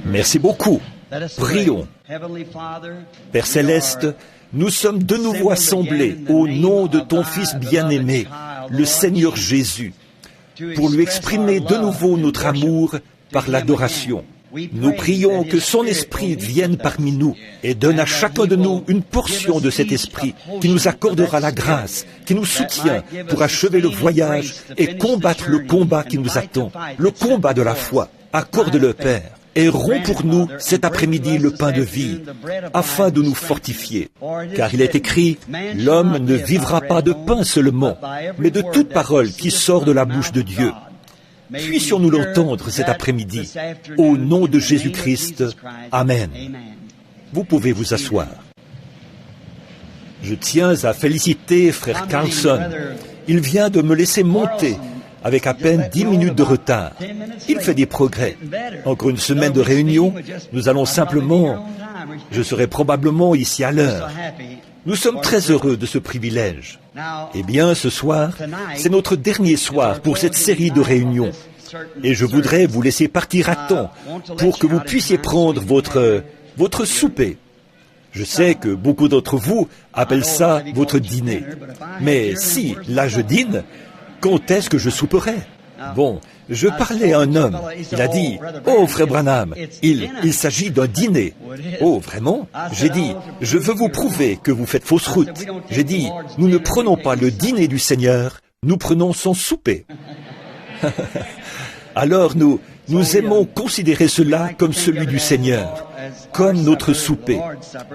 Merci beaucoup. Prions. Père Céleste, nous sommes de nouveau assemblés au nom de ton Fils bien-aimé, le Seigneur Jésus, pour lui exprimer de nouveau notre amour par l'adoration. Nous prions que son esprit vienne parmi nous et donne à chacun de nous une portion de cet esprit qui nous accordera la grâce, qui nous soutient pour achever le voyage et combattre le combat qui nous attend, le combat de la foi. Accorde-le, Père, et romps pour nous cet après-midi le pain de vie, afin de nous fortifier. Car il est écrit, l'homme ne vivra pas de pain seulement, mais de toute parole qui sort de la bouche de Dieu. Puissions-nous l'entendre cet après-midi, au nom de Jésus-Christ. Amen. Vous pouvez vous asseoir. Je tiens à féliciter frère Carlson. Il vient de me laisser monter avec à peine 10 minutes de retard. Il fait des progrès. Encore une semaine de réunion, nous allons simplement... Je serai probablement ici à l'heure. Nous sommes très heureux de ce privilège. Eh bien, ce soir, c'est notre dernier soir pour cette série de réunions. Et je voudrais vous laisser partir à temps pour que vous puissiez prendre votre souper. Je sais que beaucoup d'entre vous appellent ça votre dîner. Mais si, là je dîne, quand est-ce que je souperai? Bon, je parlais à un homme. Il a dit, « Oh, frère Branham, il s'agit d'un dîner. » « Oh, vraiment ?» J'ai dit, « Je veux vous prouver que vous faites fausse route. » J'ai dit, « Nous ne prenons pas le dîner du Seigneur, nous prenons son souper. » Alors nous aimons considérer cela comme celui du Seigneur, comme notre souper.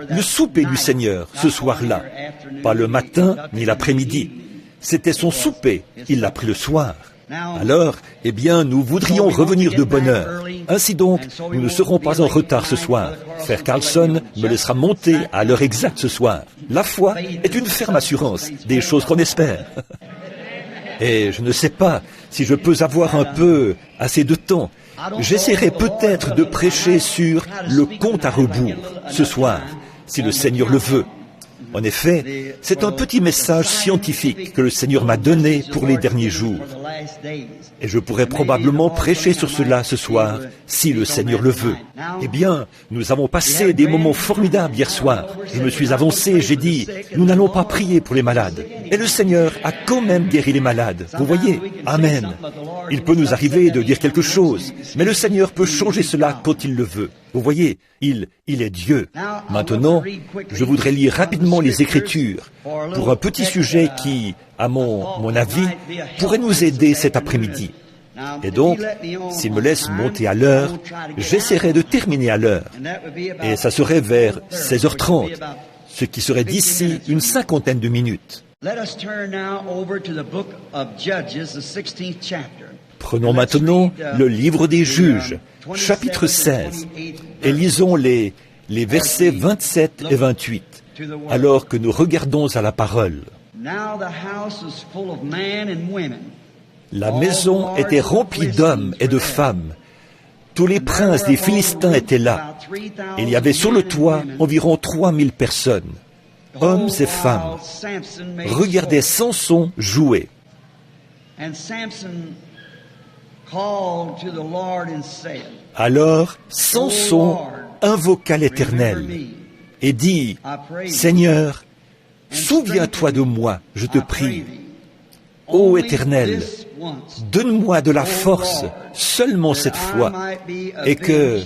Le souper du Seigneur, ce soir-là, pas le matin ni l'après-midi. C'était son souper, il l'a pris le soir. Alors, eh bien, nous voudrions revenir de bonne heure. Ainsi donc, nous ne serons pas en retard ce soir. Frère Carlson me laissera monter à l'heure exacte ce soir. La foi est une ferme assurance, des choses qu'on espère. Et je ne sais pas si je peux avoir un peu assez de temps. J'essaierai peut-être de prêcher sur le compte à rebours ce soir, si le Seigneur le veut. En effet, c'est un petit message scientifique que le Seigneur m'a donné pour les derniers jours. Et je pourrais probablement prêcher sur cela ce soir, si le Seigneur le veut. Eh bien, nous avons passé des moments formidables hier soir. Je me suis avancé et j'ai dit, nous n'allons pas prier pour les malades. Et le Seigneur a quand même guéri les malades. Vous voyez? Amen. Il peut nous arriver de dire quelque chose, mais le Seigneur peut changer cela quand il le veut. Vous voyez, il est Dieu. Maintenant, je voudrais lire rapidement les Écritures pour un petit sujet qui, à mon avis, pourrait nous aider cet après-midi. Et donc, s'il me laisse monter à l'heure, j'essaierai de terminer à l'heure. Et ça serait vers 16h30, ce qui serait d'ici une cinquantaine de minutes. Prenons maintenant le livre des Juges, chapitre 16, et lisons les versets 27 et 28, alors que nous regardons à la parole. La maison était remplie d'hommes et de femmes. Tous les princes des Philistins étaient là. Il y avait sur le toit environ 3000 personnes, hommes et femmes. Regardez Samson jouer. Alors Samson invoqua l'Éternel et dit, « Seigneur, souviens-toi de moi, je te prie. Ô Éternel, donne-moi de la force seulement cette fois, et que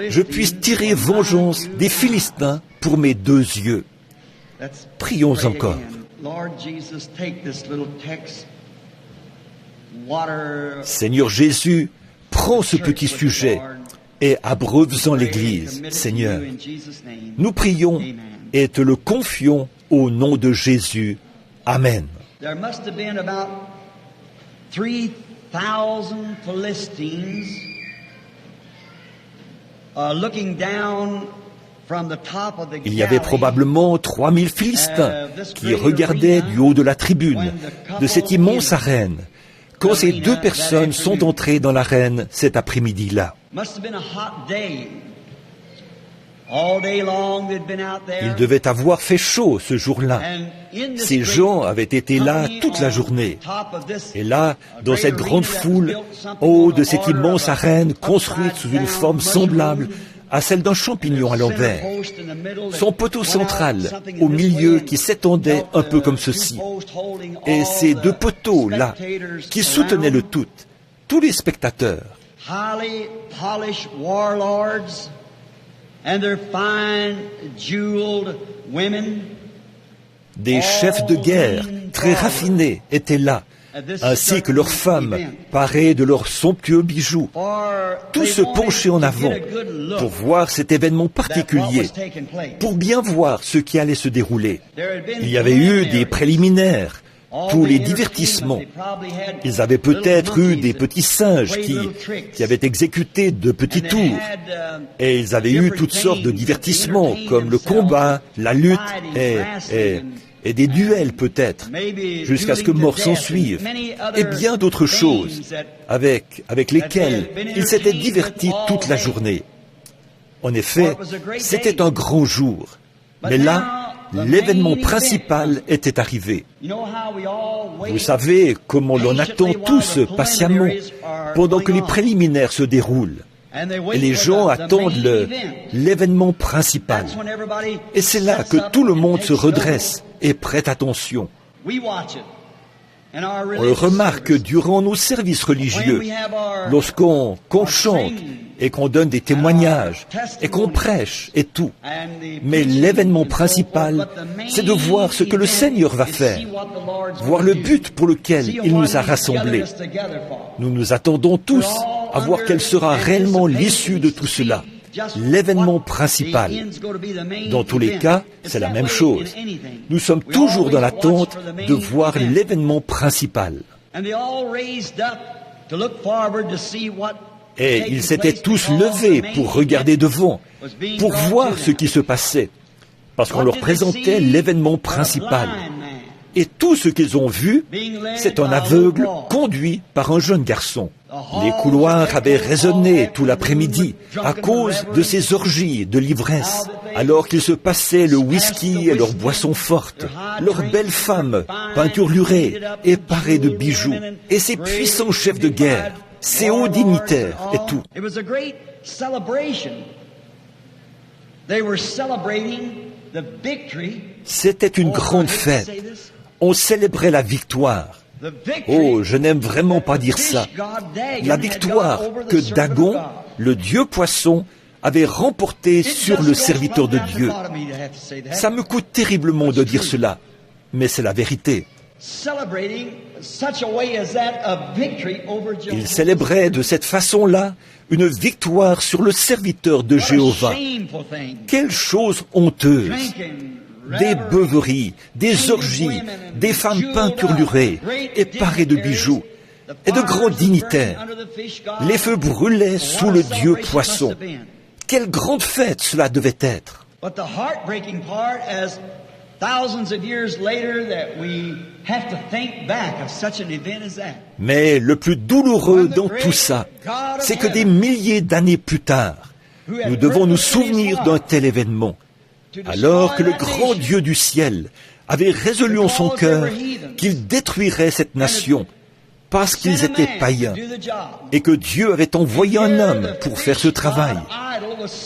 je puisse tirer vengeance des Philistins pour mes 2 yeux. » Prions encore. Seigneur Jésus, prends ce petit sujet et abreuve-en l'Église, Seigneur. Nous prions et te le confions au nom de Jésus. Amen. There must have been about 3,000 Philistines looking down from the top of the Il y avait probablement 3000 Philistins qui regardaient du haut de la tribune de cette immense arène quand ces 2 personnes sont entrées dans l'arène cet après-midi-là. Il devait avoir fait chaud ce jour-là. Ces gens avaient été là toute la journée. Et là, dans cette grande foule, en haut de cette immense arène construite sous une forme semblable à celle d'un champignon à l'envers, son poteau central au milieu qui s'étendait un peu comme ceci, et ces deux poteaux-là qui soutenaient le tout, tous les spectateurs. Highly polished warlords and their fine jeweled women. Des chefs de guerre très raffinés étaient là, ainsi que leurs femmes, parées de leurs somptueux bijoux. Tous se penchaient en avant pour voir cet événement particulier, pour bien voir ce qui allait se dérouler. Il y avait eu des préliminaires, tous les divertissements. Ils avaient peut-être eu des petits singes qui avaient exécuté de petits tours. Et ils avaient eu toutes sortes de divertissements, comme le combat, la lutte et des duels peut-être, jusqu'à ce que mort s'en suive, et bien d'autres choses avec lesquelles ils s'étaient divertis toute la journée. En effet, c'était un grand jour. Mais là, l'événement principal était arrivé. Vous savez comment l'on attend tous patiemment pendant que les préliminaires se déroulent. Et les gens attendent l'événement principal. Et c'est là que tout le monde se redresse et prête attention. On le remarque durant nos services religieux, lorsqu'on chante et qu'on donne des témoignages et qu'on prêche et tout. Mais l'événement principal, c'est de voir ce que le Seigneur va faire, voir le but pour lequel il nous a rassemblés. Nous nous attendons tous à voir quelle sera réellement l'issue de tout cela, l'événement principal. Dans tous les cas, c'est la même chose. Nous sommes toujours dans l'attente de voir l'événement principal. Et ils s'étaient tous levés pour regarder devant, pour voir ce qui se passait, parce qu'on leur présentait l'événement principal. Et tout ce qu'ils ont vu, c'est un aveugle conduit par un jeune garçon. Les couloirs avaient résonné tout l'après-midi à cause de ces orgies de l'ivresse, alors qu'ils se passaient le whisky et leurs boissons fortes, leurs belles femmes peinturlurées et parées de bijoux, et ces puissants chefs de guerre, ces hauts dignitaires et tout. C'était une grande fête. On célébrait la victoire. Oh, je n'aime vraiment pas dire ça. La victoire que Dagon, le dieu poisson, avait remportée sur le serviteur de Dieu. Ça me coûte terriblement de dire cela, mais c'est la vérité. Il célébrait de cette façon-là une victoire sur le serviteur de Jéhovah. Quelle chose honteuse! Des beuveries, des orgies, des femmes peinturlurées et parées de bijoux, et de grands dignitaires. Les feux brûlaient sous le dieu poisson. Quelle grande fête cela devait être! Mais le plus douloureux dans tout ça, c'est que des milliers d'années plus tard, nous devons nous souvenir d'un tel événement, alors que le grand Dieu du ciel avait résolu en son cœur qu'il détruirait cette nation parce qu'ils étaient païens et que Dieu avait envoyé un homme pour faire ce travail.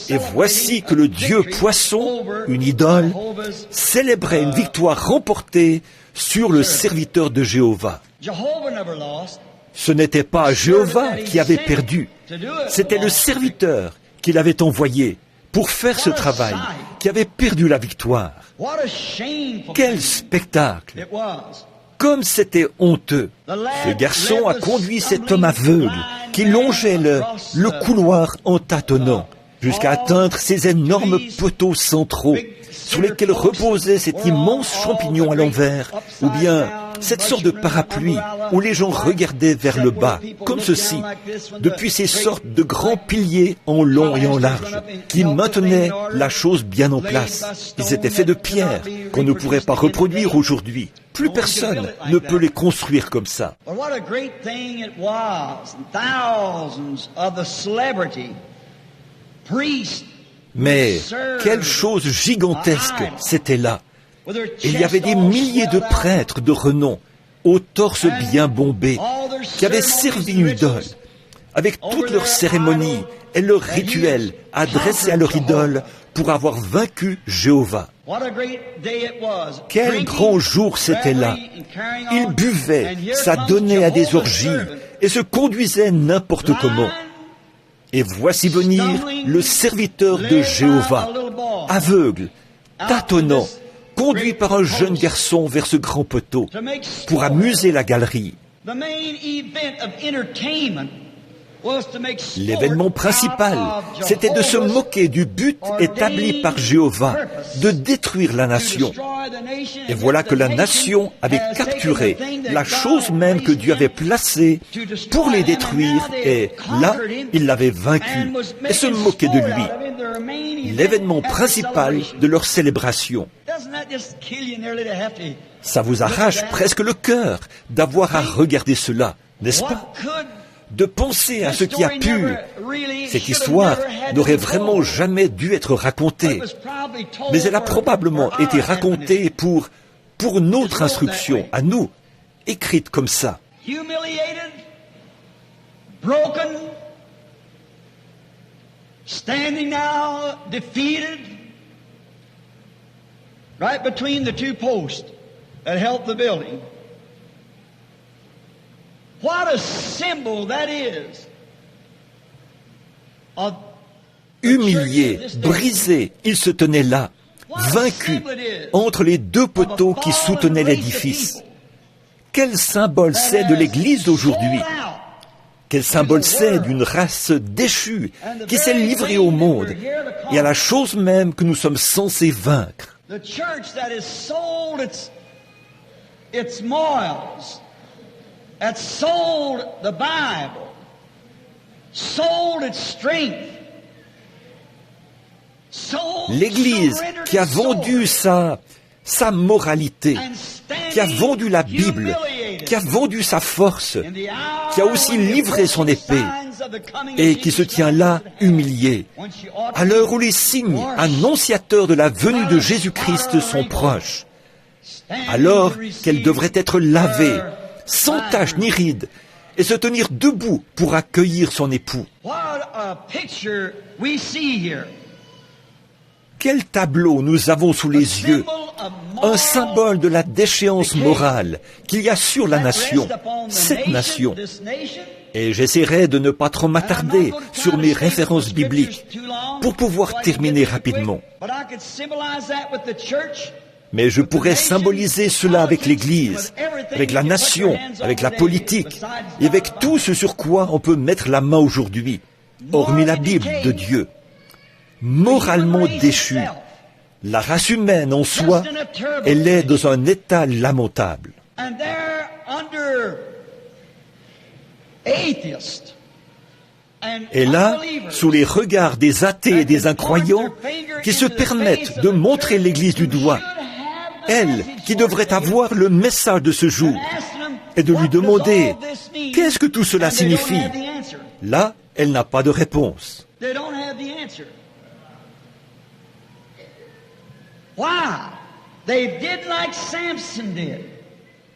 Et voici que le Dieu poisson, une idole, célébrait une victoire remportée sur le serviteur de Jéhovah. Ce n'était pas Jéhovah qui avait perdu, c'était le serviteur qu'il avait envoyé pour faire ce travail, qui avait perdu la victoire. Quel spectacle! Comme c'était honteux. Ce garçon a conduit cet homme aveugle qui longeait le couloir en tâtonnant jusqu'à atteindre ces énormes poteaux centraux sur lesquels reposait cet immense champignon à l'envers, ou bien cette sorte de parapluie où les gens regardaient vers le bas, comme ceci, depuis ces sortes de grands piliers en long et en large, qui maintenaient la chose bien en place. Ils étaient faits de pierre qu'on ne pourrait pas reproduire aujourd'hui. Plus personne ne peut les construire comme ça. Mais quelle chose gigantesque c'était là. Il y avait des milliers de prêtres de renom, au torse bien bombé, qui avaient servi une idole, avec toutes leurs cérémonies et leurs rituels adressés à leur idole pour avoir vaincu Jéhovah. Quel grand jour c'était là. Ils buvaient, s'adonnaient à des orgies et se conduisaient n'importe comment. Et voici venir le serviteur de Jéhovah, aveugle, tâtonnant, conduit par un jeune garçon vers ce grand poteau, pour amuser la galerie. L'événement principal, c'était de se moquer du but établi par Jéhovah, de détruire la nation. Et voilà que la nation avait capturé la chose même que Dieu avait placée pour les détruire, et là, il l'avait vaincu et se moquait de lui. L'événement principal de leur célébration. Ça vous arrache presque le cœur d'avoir à regarder cela, n'est-ce pas? De penser à ce qui a pu. Cette histoire n'aurait vraiment jamais dû être racontée, mais elle a probablement été racontée pour notre instruction, à nous, écrite comme ça. Broken, standing now defeated, right between the two posts that held the building. What a symbol that is. Humilié, brisé, il se tenait là, vaincu, entre les deux poteaux qui soutenaient l'édifice. Quel symbole c'est de l'Église d'aujourd'hui? Quel symbole c'est d'une race déchue qui s'est livrée au monde et à la chose même que nous sommes censés vaincre? That sold the Bible, sold its strength, l'Église qui a vendu sa moralité, qui a vendu la Bible, qui a vendu sa force, qui a aussi livré son épée et qui se tient là humiliée, à l'heure où les signes annonciateurs de la venue de Jésus-Christ sont proches, alors qu'elle devrait être lavée, sans tache ni ride, et se tenir debout pour accueillir son époux. Quel tableau nous avons sous les yeux, un symbole de la déchéance morale qu'il y a sur la nation, cette nation. Et j'essaierai de ne pas trop m'attarder sur mes références bibliques pour pouvoir terminer rapidement. Mais je pourrais symboliser cela avec l'Église, avec la nation, avec la politique, et avec tout ce sur quoi on peut mettre la main aujourd'hui, hormis la Bible de Dieu. Moralement déchue, la race humaine en soi, elle est dans un état lamentable. Et là, sous les regards des athées et des incroyants, qui se permettent de montrer l'Église du doigt, elle qui devrait avoir le message de ce jour, et de lui demander « Qu'est-ce que tout cela signifie ?» Là, elle n'a pas de réponse.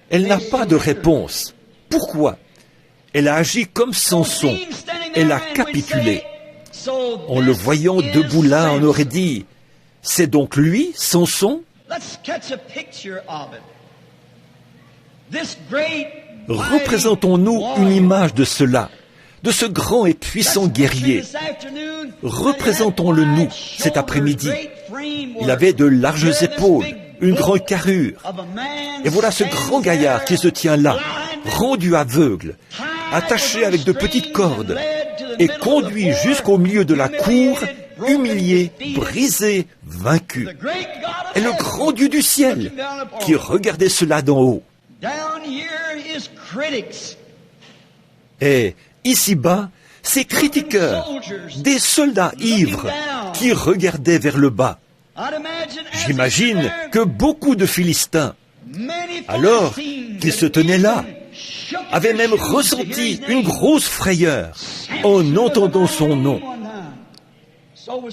Elle n'a pas de réponse. Pourquoi? Elle a agi comme Samson. Elle a capitulé. En le voyant debout là, on aurait dit « C'est donc lui, Samson ?» Représentons-nous une image de cela, de ce grand et puissant guerrier. Représentons-le nous cet après-midi. Il avait de larges épaules, une grande carrure. Et voilà ce grand gaillard qui se tient là, rendu aveugle, attaché avec de petites cordes, et conduit jusqu'au milieu de la cour, humilié, brisé, vaincu. Et le grand Dieu du ciel qui regardait cela d'en haut. Et ici-bas, ces critiqueurs, des soldats ivres qui regardaient vers le bas. J'imagine que beaucoup de Philistins, alors qu'ils se tenaient là, avaient même ressenti une grosse frayeur en entendant son nom.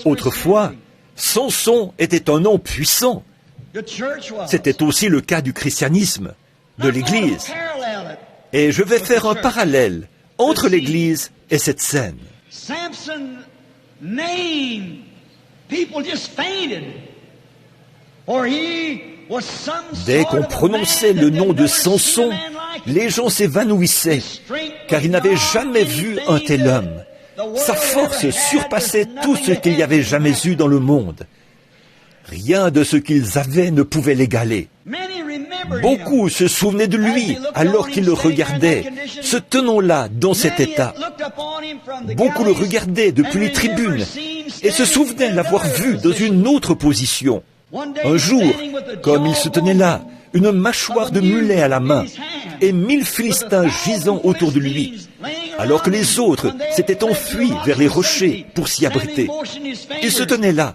Autrefois, Samson était un nom puissant. C'était aussi le cas du christianisme, de l'Église. Et je vais faire un parallèle entre l'Église et cette scène. Dès qu'on prononçait le nom de Samson, les gens s'évanouissaient, car ils n'avaient jamais vu un tel homme. Sa force surpassait tout ce qu'il y avait jamais eu dans le monde. Rien de ce qu'ils avaient ne pouvait l'égaler. Beaucoup se souvenaient de lui alors qu'ils le regardaient, se tenant là dans cet état. Beaucoup le regardaient depuis les tribunes et se souvenaient l'avoir vu dans une autre position. Un jour, comme il se tenait là, une mâchoire de mulet à la main, et 1000 Philistins gisant autour de lui, alors que les autres s'étaient enfuis vers les rochers pour s'y abriter. Il se tenait là,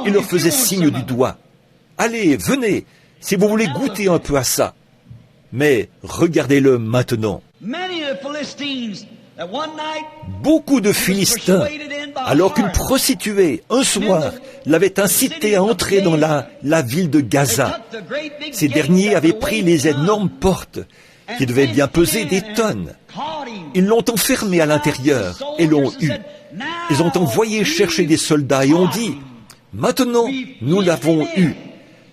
il leur faisait signe du doigt. « Allez, venez, si vous voulez goûter un peu à ça. » Mais regardez-le maintenant. Beaucoup de Philistins, alors qu'une prostituée, un soir, l'avait incité à entrer dans la ville de Gaza. Ces derniers avaient pris les énormes portes, qui devaient bien peser des tonnes. Ils l'ont enfermé à l'intérieur et l'ont eu. Ils ont envoyé chercher des soldats et ont dit, « Maintenant, nous l'avons eu.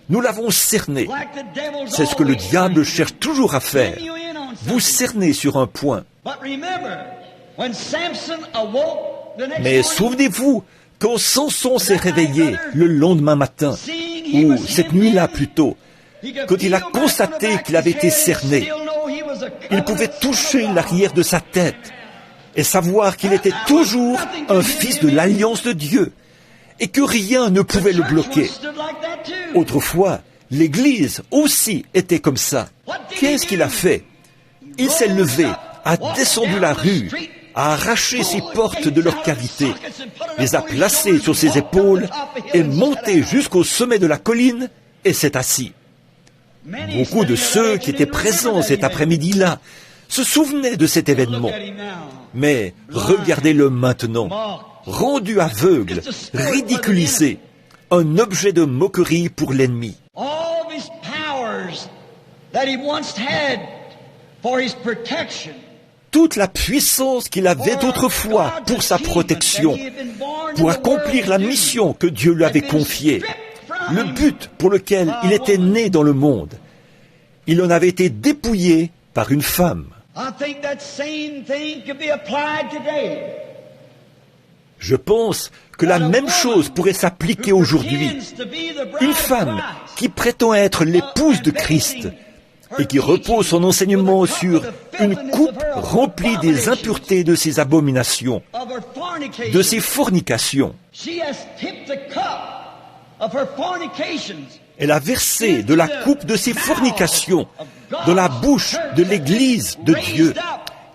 Nous l'avons cerné. » C'est ce que le diable cherche toujours à faire. Vous cerner sur un point. Mais souvenez-vous, quand Samson s'est réveillé le lendemain matin, ou cette nuit-là plutôt, quand il a constaté qu'il avait été cerné, il pouvait toucher l'arrière de sa tête et savoir qu'il était toujours un fils de l'alliance de Dieu et que rien ne pouvait le bloquer. Autrefois, l'Église aussi était comme ça. Qu'est-ce qu'il a fait? Il s'est levé, a descendu la rue, a arraché ses portes de leur cavité, les a placées sur ses épaules et monté jusqu'au sommet de la colline et s'est assis. Beaucoup de ceux qui étaient présents cet après-midi-là se souvenaient de cet événement. Mais regardez-le maintenant, rendu aveugle, ridiculisé, un objet de moquerie pour l'ennemi. Toute la puissance qu'il avait autrefois pour sa protection, pour accomplir la mission que Dieu lui avait confiée, le but pour lequel il était né dans le monde, il en avait été dépouillé par une femme. Je pense que la même chose pourrait s'appliquer aujourd'hui. Une femme qui prétend être l'épouse de Christ et qui repose son enseignement sur une coupe remplie des impuretés de ses abominations, de ses fornications. Elle a versé de la coupe de ses fornications dans la bouche de l'Église de Dieu,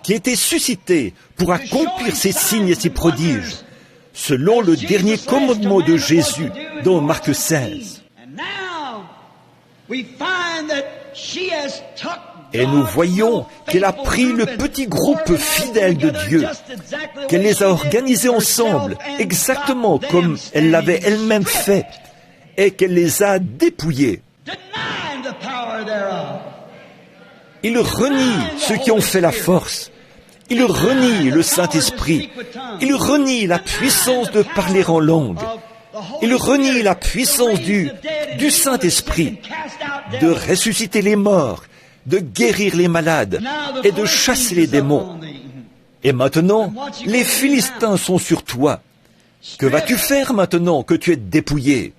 qui était suscitée pour accomplir ses signes et ses prodiges, selon le dernier commandement de Jésus dans Marc 16. Et nous voyons qu'elle a pris le petit groupe fidèle de Dieu, qu'elle les a organisés ensemble, exactement comme elle l'avait elle-même fait, et qu'elle les a dépouillés. Ils renient ceux qui ont fait la force. Ils renient le Saint-Esprit. Ils renient la puissance de parler en langue. Ils renient la puissance du Saint-Esprit, de ressusciter les morts, de guérir les malades et de chasser les démons. Et maintenant, les Philistins sont sur toi. Que vas-tu faire maintenant que tu es dépouillé?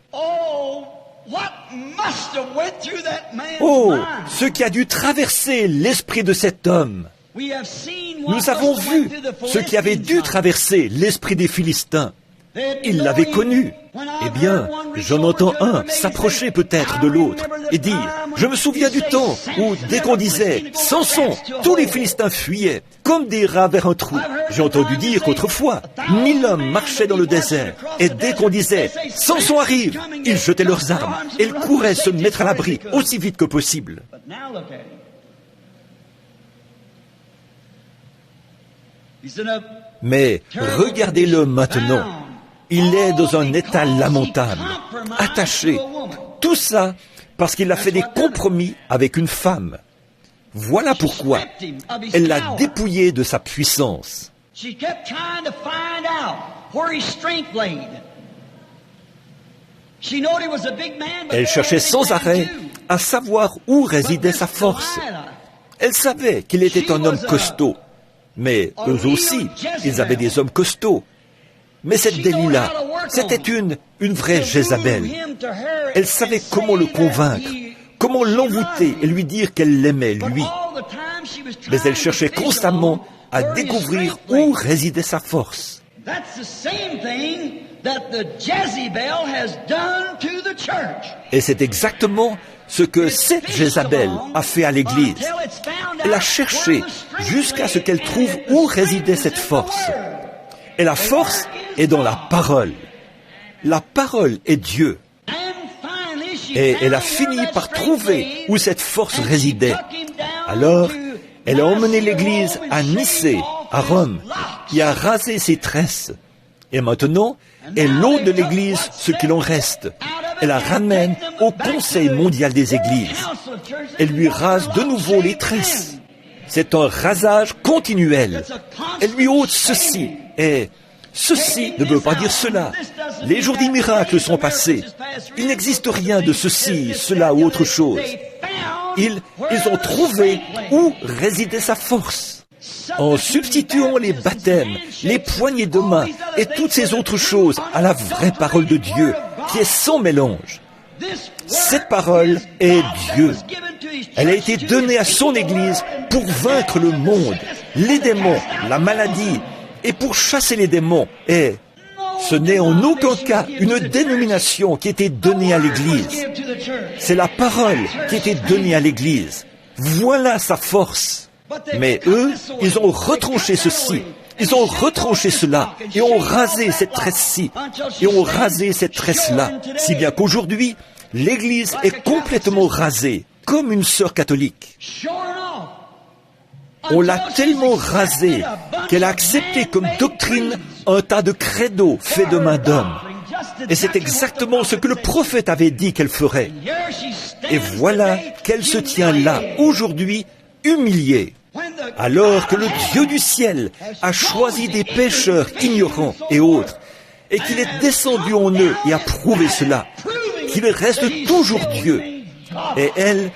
Oh, ce qui a dû traverser l'esprit de cet homme. Nous avons vu ce qui avait dû traverser l'esprit des Philistins. Ils l'avaient connu. Eh bien, j'en entends un s'approcher peut-être de l'autre et dire, je me souviens du temps où, dès qu'on disait « Samson », tous les Philistins fuyaient, comme des rats vers un trou. J'ai entendu dire qu'autrefois, 1000 hommes marchaient dans le désert, et dès qu'on disait « Samson arrive », ils jetaient leurs armes, et ils couraient se mettre à l'abri aussi vite que possible. Mais regardez-le maintenant. Il est dans un état lamentable, attaché. Tout ça parce qu'il a fait des compromis avec une femme. Voilà pourquoi elle l'a dépouillé de sa puissance. Elle cherchait sans arrêt à savoir où résidait sa force. Elle savait qu'il était un homme costaud, mais eux aussi, ils avaient des hommes costauds. Mais cette Delilah, c'était une vraie Jézabel. Elle savait comment le convaincre, comment l'envoûter et lui dire qu'elle l'aimait, lui. Mais elle cherchait constamment à découvrir où résidait sa force. Et c'est exactement ce que cette Jézabel a fait à l'Église. Elle a cherché jusqu'à ce qu'elle trouve où résidait cette force. Et la force est dans la parole. La parole est Dieu. Et elle a fini par trouver où cette force résidait. Alors, elle a emmené l'Église à Nicée, à Rome, et a rasé ses tresses. Et maintenant, elle ôte de l'Église ce qu'il en reste. Elle la ramène au Conseil mondial des Églises. Elle lui rase de nouveau les tresses. C'est un rasage continuel. Elle lui ôte ceci, et ceci ne veut pas dire cela. Les jours des miracles sont passés. Il n'existe rien de ceci, cela ou autre chose. Ils ont trouvé où résidait sa force. En substituant les baptêmes, les poignées de main et toutes ces autres choses à la vraie parole de Dieu, qui est sans mélange. Cette parole est Dieu. Elle a été donnée à son Église pour vaincre le monde, les démons, la maladie, et pour chasser les démons. Et ce n'est en aucun cas une dénomination qui a été donnée à l'Église. C'est la parole qui a été donnée à l'Église. Voilà sa force. Mais eux, ils ont retranché ceci, ils ont retranché cela, et ont rasé cette tresse-ci, et ont rasé cette tresse-là, si bien qu'aujourd'hui, l'Église est complètement rasée, comme une sœur catholique. On l'a tellement rasée qu'elle a accepté comme doctrine un tas de credos faits de main d'homme. Et c'est exactement ce que le prophète avait dit qu'elle ferait. Et voilà qu'elle se tient là, aujourd'hui, humiliée. Alors que le Dieu du ciel a choisi des pécheurs ignorants et autres, et qu'il est descendu en eux et a prouvé cela, qu'il reste toujours Dieu. Et elle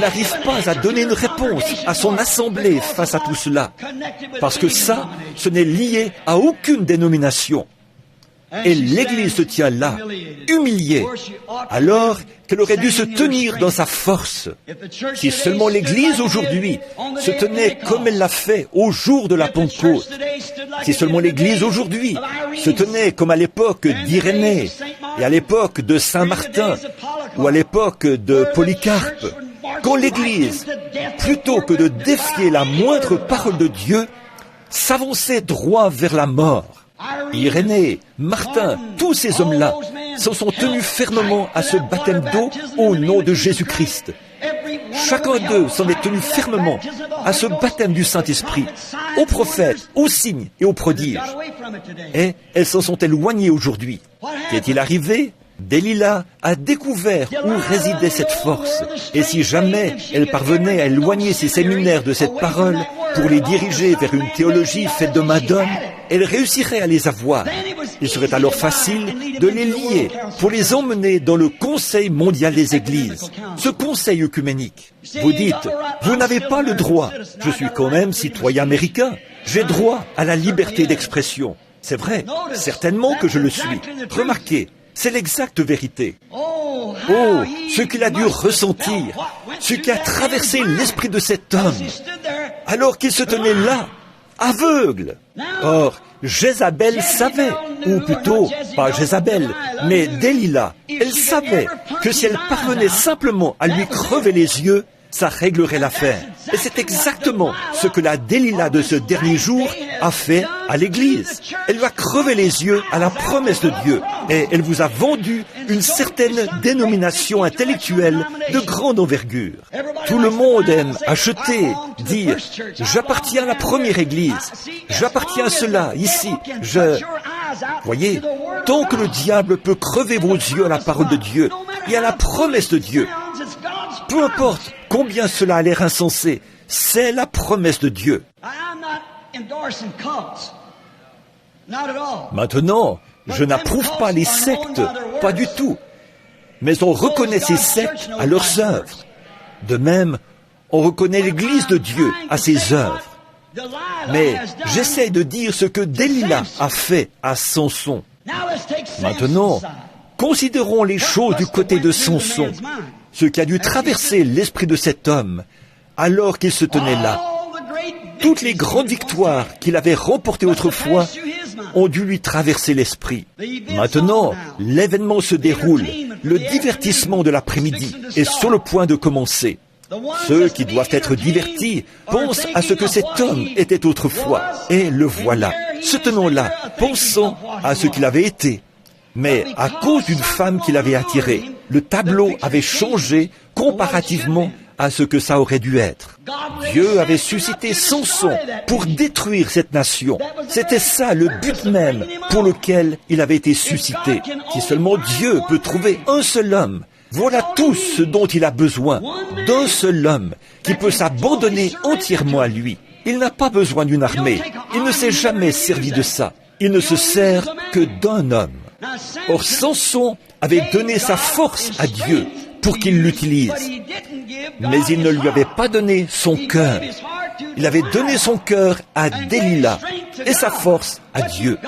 n'arrive pas à donner une réponse à son assemblée face à tout cela, parce que ça, ce n'est lié à aucune dénomination. Et l'Église se tient là, humiliée, alors qu'elle aurait dû se tenir dans sa force. Si seulement l'Église aujourd'hui se tenait comme elle l'a fait au jour de la Pentecôte, si seulement l'Église aujourd'hui se tenait comme à l'époque d'Irénée, et à l'époque de Saint Martin, ou à l'époque de Polycarpe, quand l'Église, plutôt que de défier la moindre parole de Dieu, s'avançait droit vers la mort. Irénée, Martin, tous ces hommes-là s'en sont tenus fermement à ce baptême d'eau au nom de Jésus-Christ. Chacun d'eux s'en est tenu fermement à ce baptême du Saint-Esprit, aux prophètes, aux signes et aux prodiges. Et elles s'en sont éloignées aujourd'hui. Qu'est-il arrivé ? Delilah a découvert où résidait cette force. Et si jamais elle parvenait à éloigner ses séminaires de cette parole pour les diriger vers une théologie faite de main d'homme, elle réussirait à les avoir. Il serait alors facile de les lier pour les emmener dans le Conseil mondial des Églises, ce conseil œcuménique. Vous dites, vous n'avez pas le droit. Je suis quand même citoyen américain. J'ai droit à la liberté d'expression. C'est vrai, certainement que je le suis. Remarquez, c'est l'exacte vérité. Oh, ce qu'il a dû ressentir, ce qui a traversé l'esprit de cet homme, alors qu'il se tenait là, aveugle. Or, Jézabel savait, ou plutôt, pas Jézabel, mais Delilah, elle savait que si elle parvenait simplement à lui crever les yeux, ça réglerait l'affaire. Et c'est exactement ce que la Delilah de ce dernier jour a fait à l'Église. Elle lui a crevé les yeux à la promesse de Dieu. Et elle vous a vendu une certaine dénomination intellectuelle de grande envergure. Tout le monde aime acheter, dire « J'appartiens à la première Église, j'appartiens à cela, ici, Voyez, tant que le diable peut crever vos yeux à la parole de Dieu et à la promesse de Dieu, peu importe combien cela a l'air insensé, c'est la promesse de Dieu. Maintenant, je n'approuve pas les sectes, pas du tout. Mais on reconnaît ces sectes à leurs œuvres. De même, on reconnaît l'Église de Dieu à ses œuvres. Mais j'essaie de dire ce que Delilah a fait à Samson. Maintenant, considérons les choses du côté de Samson, ce qui a dû traverser l'esprit de cet homme alors qu'il se tenait là. Toutes les grandes victoires qu'il avait remportées autrefois ont dû lui traverser l'esprit. Maintenant, l'événement se déroule. Le divertissement de l'après-midi est sur le point de commencer. Ceux qui doivent être divertis pensent à ce que cet homme était autrefois, et le voilà, se tenant là, pensant à ce qu'il avait été. Mais à cause d'une femme qu'il avait attirée, le tableau avait changé comparativement à ce que ça aurait dû être. Dieu avait suscité Samson pour détruire cette nation. C'était ça le but même pour lequel il avait été suscité. Si seulement Dieu peut trouver un seul homme, voilà tout ce dont il a besoin, d'un seul homme qui peut s'abandonner entièrement à lui. Il n'a pas besoin d'une armée, il ne s'est jamais servi de ça. Il ne se sert que d'un homme. Or Samson avait donné sa force à Dieu pour qu'il l'utilise. Mais il ne lui avait pas donné son cœur. Il avait donné son cœur à Delilah et sa force à Dieu.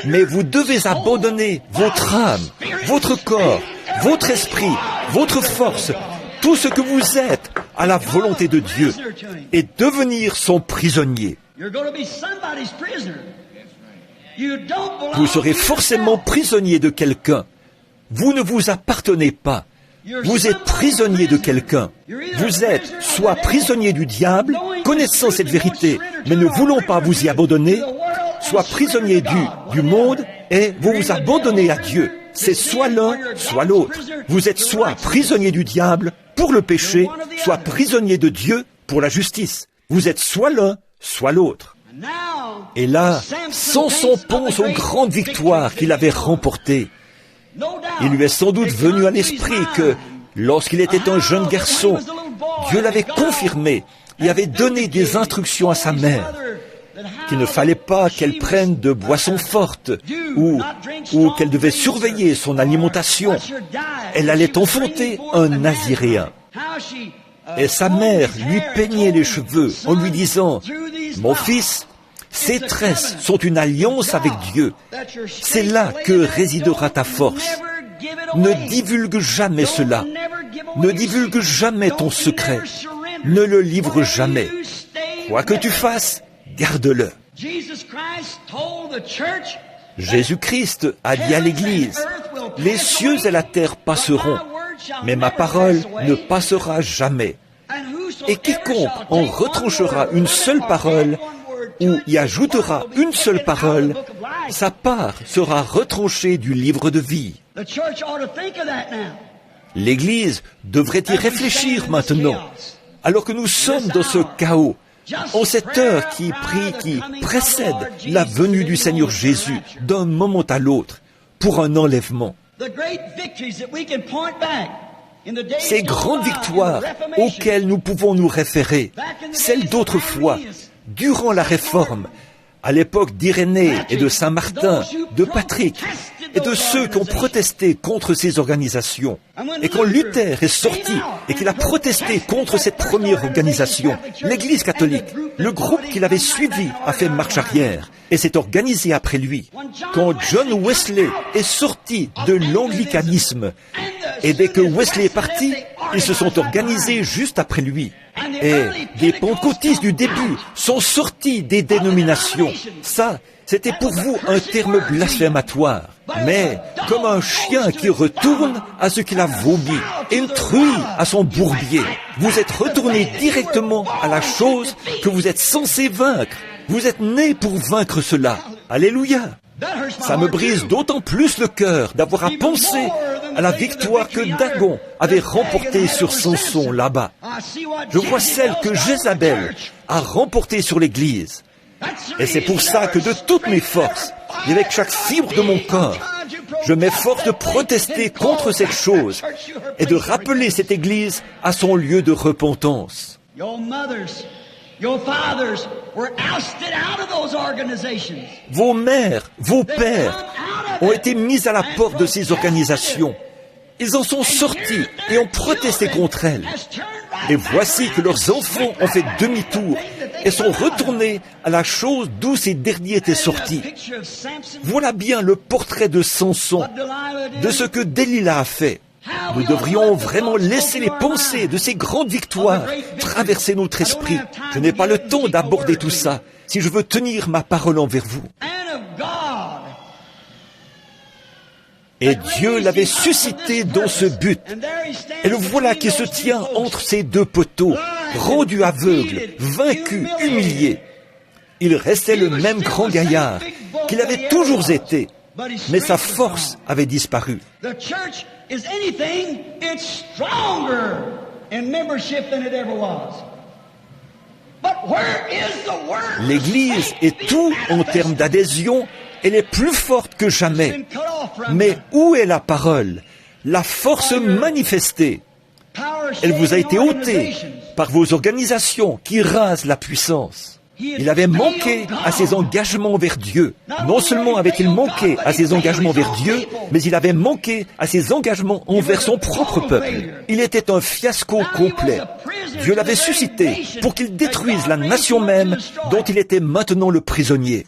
Mais vous devez abandonner votre âme, votre corps, votre esprit, votre force, tout ce que vous êtes à la volonté de Dieu et devenir son prisonnier. Vous serez forcément prisonnier de quelqu'un. Vous ne vous appartenez pas. Vous êtes prisonnier de quelqu'un. Vous êtes soit prisonnier du diable, connaissant cette vérité, mais ne voulant pas vous y abandonner, soit prisonnier du monde et vous vous abandonnez à Dieu. C'est soit l'un, soit l'autre. Vous êtes soit prisonnier du diable pour le péché, soit prisonnier de Dieu pour la justice. Vous êtes soit l'un, soit l'autre. Et là, Samson pense aux grandes victoires qu'il avait remportées. Il lui est sans doute venu à l'esprit que, lorsqu'il était un jeune garçon, Dieu l'avait confirmé et avait donné des instructions à sa mère, qu'il ne fallait pas qu'elle prenne de boissons fortes ou qu'elle devait surveiller son alimentation. Elle allait enfanter un naziréen. Et sa mère lui peignait les cheveux en lui disant « Mon fils, ces tresses sont une alliance avec Dieu. C'est là que résidera ta force. Ne divulgue jamais cela. Ne divulgue jamais ton secret. Ne le livre jamais. Quoi que tu fasses, garde-le. » Jésus-Christ a dit à l'Église, « Les cieux et la terre passeront, mais ma parole ne passera jamais. Et quiconque en retranchera une seule parole, ou y ajoutera une seule parole, sa part sera retranchée du livre de vie. » L'Église devrait y réfléchir maintenant, alors que nous sommes dans ce chaos, en cette heure qui précède la venue du Seigneur Jésus d'un moment à l'autre pour un enlèvement. Ces grandes victoires auxquelles nous pouvons nous référer, celles d'autrefois, durant la Réforme, à l'époque d'Irénée et de Saint Martin, de Patrick, et de ceux qui ont protesté contre ces organisations. Et quand Luther est sorti et qu'il a protesté contre cette première organisation, l'Église catholique, le groupe qu'il avait suivi a fait marche arrière et s'est organisé après lui. Quand John Wesley est sorti de l'anglicanisme, et dès que Wesley est parti, ils se sont organisés juste après lui. Et des pentecôtistes du début sont sortis des dénominations. Ça, c'était pour vous un terme blasphématoire. Mais comme un chien qui retourne à ce qu'il a vomi, et une truie à son bourbier, vous êtes retourné directement à la chose que vous êtes censé vaincre. Vous êtes né pour vaincre cela. Alléluia. Ça me brise d'autant plus le cœur d'avoir à penser à la victoire que Dagon avait remportée sur Samson là-bas. Je vois celle que Jézabel a remportée sur l'Église. Et c'est pour ça que de toutes mes forces, et avec chaque fibre de mon corps, je m'efforce de protester contre cette chose et de rappeler cette Église à son lieu de repentance. Vos mères, vos pères ont été mis à la porte de ces organisations. Ils en sont sortis et ont protesté contre elles. Et voici que leurs enfants ont fait demi-tour et sont retournés à la chose d'où ces derniers étaient sortis. Voilà bien le portrait de Samson, de ce que Delilah a fait. Nous devrions vraiment laisser les pensées de ces grandes victoires traverser notre esprit. Je n'ai pas le temps d'aborder tout ça si je veux tenir ma parole envers vous. Et Dieu l'avait suscité dans ce but. Et le voilà qui se tient entre ces deux poteaux, rendu aveugle, vaincu, humilié. Il restait le même grand gaillard qu'il avait toujours été, mais sa force avait disparu. L'Église est tout en termes d'adhésion. Elle est plus forte que jamais. Mais où est la parole, la force manifestée? Elle vous a été ôtée par vos organisations qui rasent la puissance. Il avait manqué à ses engagements vers Dieu. Non seulement avait-il manqué à ses engagements vers Dieu, mais il avait manqué à ses engagements envers son propre peuple. Il était un fiasco complet. Dieu l'avait suscité pour qu'il détruise la nation même dont il était maintenant le prisonnier.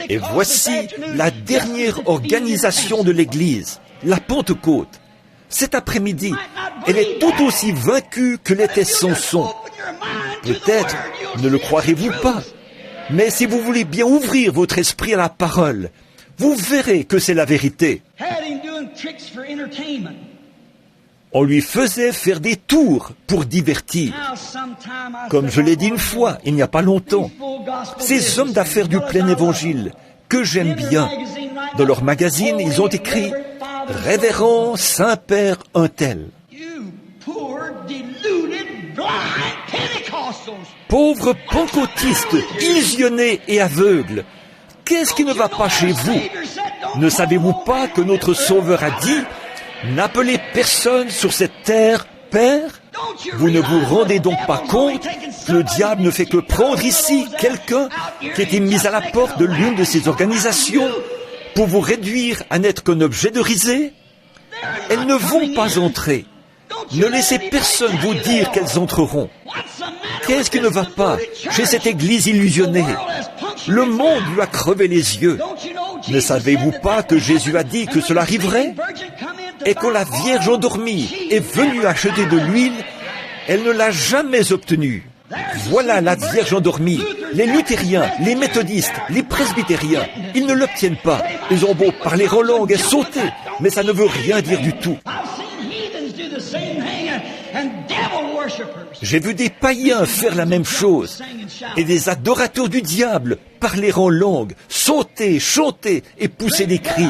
Et voici la dernière organisation de l'Église, la Pentecôte. Cet après-midi, elle est tout aussi vaincue que l'était Samson. Peut-être ne le croirez-vous pas, mais si vous voulez bien ouvrir votre esprit à la parole, vous verrez que c'est la vérité. On lui faisait faire des tours pour divertir. Comme je l'ai dit une fois, il n'y a pas longtemps, ces hommes d'affaires du plein évangile, que j'aime bien, dans leur magazine, ils ont écrit « Révérend Saint-Père un tel ». Pauvres pentecôtistes, illusionnés et aveugles, qu'est-ce qui ne va pas chez vous? Ne savez-vous pas que notre Sauveur a dit « N'appelez personne sur cette terre Père ». Vous ne vous rendez donc pas compte que le diable ne fait que prendre ici quelqu'un qui était mis à la porte de l'une de ces organisations pour vous réduire à n'être qu'un objet de risée? Elles ne vont pas entrer. Ne laissez personne vous dire qu'elles entreront. Qu'est-ce qui ne va pas chez cette église illusionnée? Le monde lui a crevé les yeux. Ne savez-vous pas que Jésus a dit que cela arriverait? Et quand la Vierge endormie est venue acheter de l'huile, elle ne l'a jamais obtenue. Voilà la Vierge endormie. Les luthériens, les méthodistes, les presbytériens, ils ne l'obtiennent pas. Ils ont beau parler en langue et sauter, mais ça ne veut rien dire du tout. J'ai vu des païens faire la même chose et des adorateurs du diable parler en langue, sauter, chanter et pousser des cris,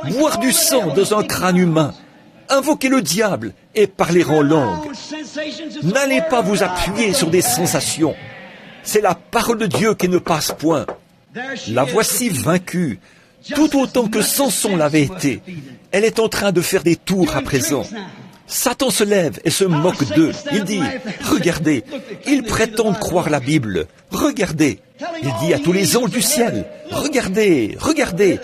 boire du sang dans un crâne humain, invoquer le diable et parler en langue. N'allez pas vous appuyer sur des sensations. C'est la parole de Dieu qui ne passe point. La voici vaincue, tout autant que Samson l'avait été. Elle est en train de faire des tours à présent. Satan se lève et se moque d'eux. Il dit, regardez, ils prétendent croire la Bible. Regardez. Il dit à tous les anges du ciel, regardez, regardez.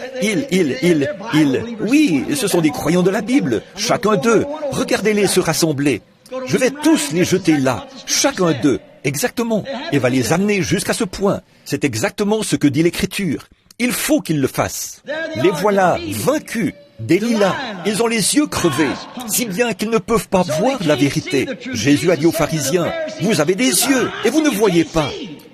Oui, ce sont des croyants de la Bible. Chacun d'eux. Regardez-les se rassembler. Je vais tous les jeter là. Chacun d'eux. Exactement. Et va les amener jusqu'à ce point. C'est exactement ce que dit l'Écriture. Il faut qu'ils le fassent. Les voilà vaincus. Delilah, ils ont les yeux crevés, si bien qu'ils ne peuvent pas voir la vérité. Jésus a dit aux pharisiens, vous avez des yeux et vous ne voyez pas.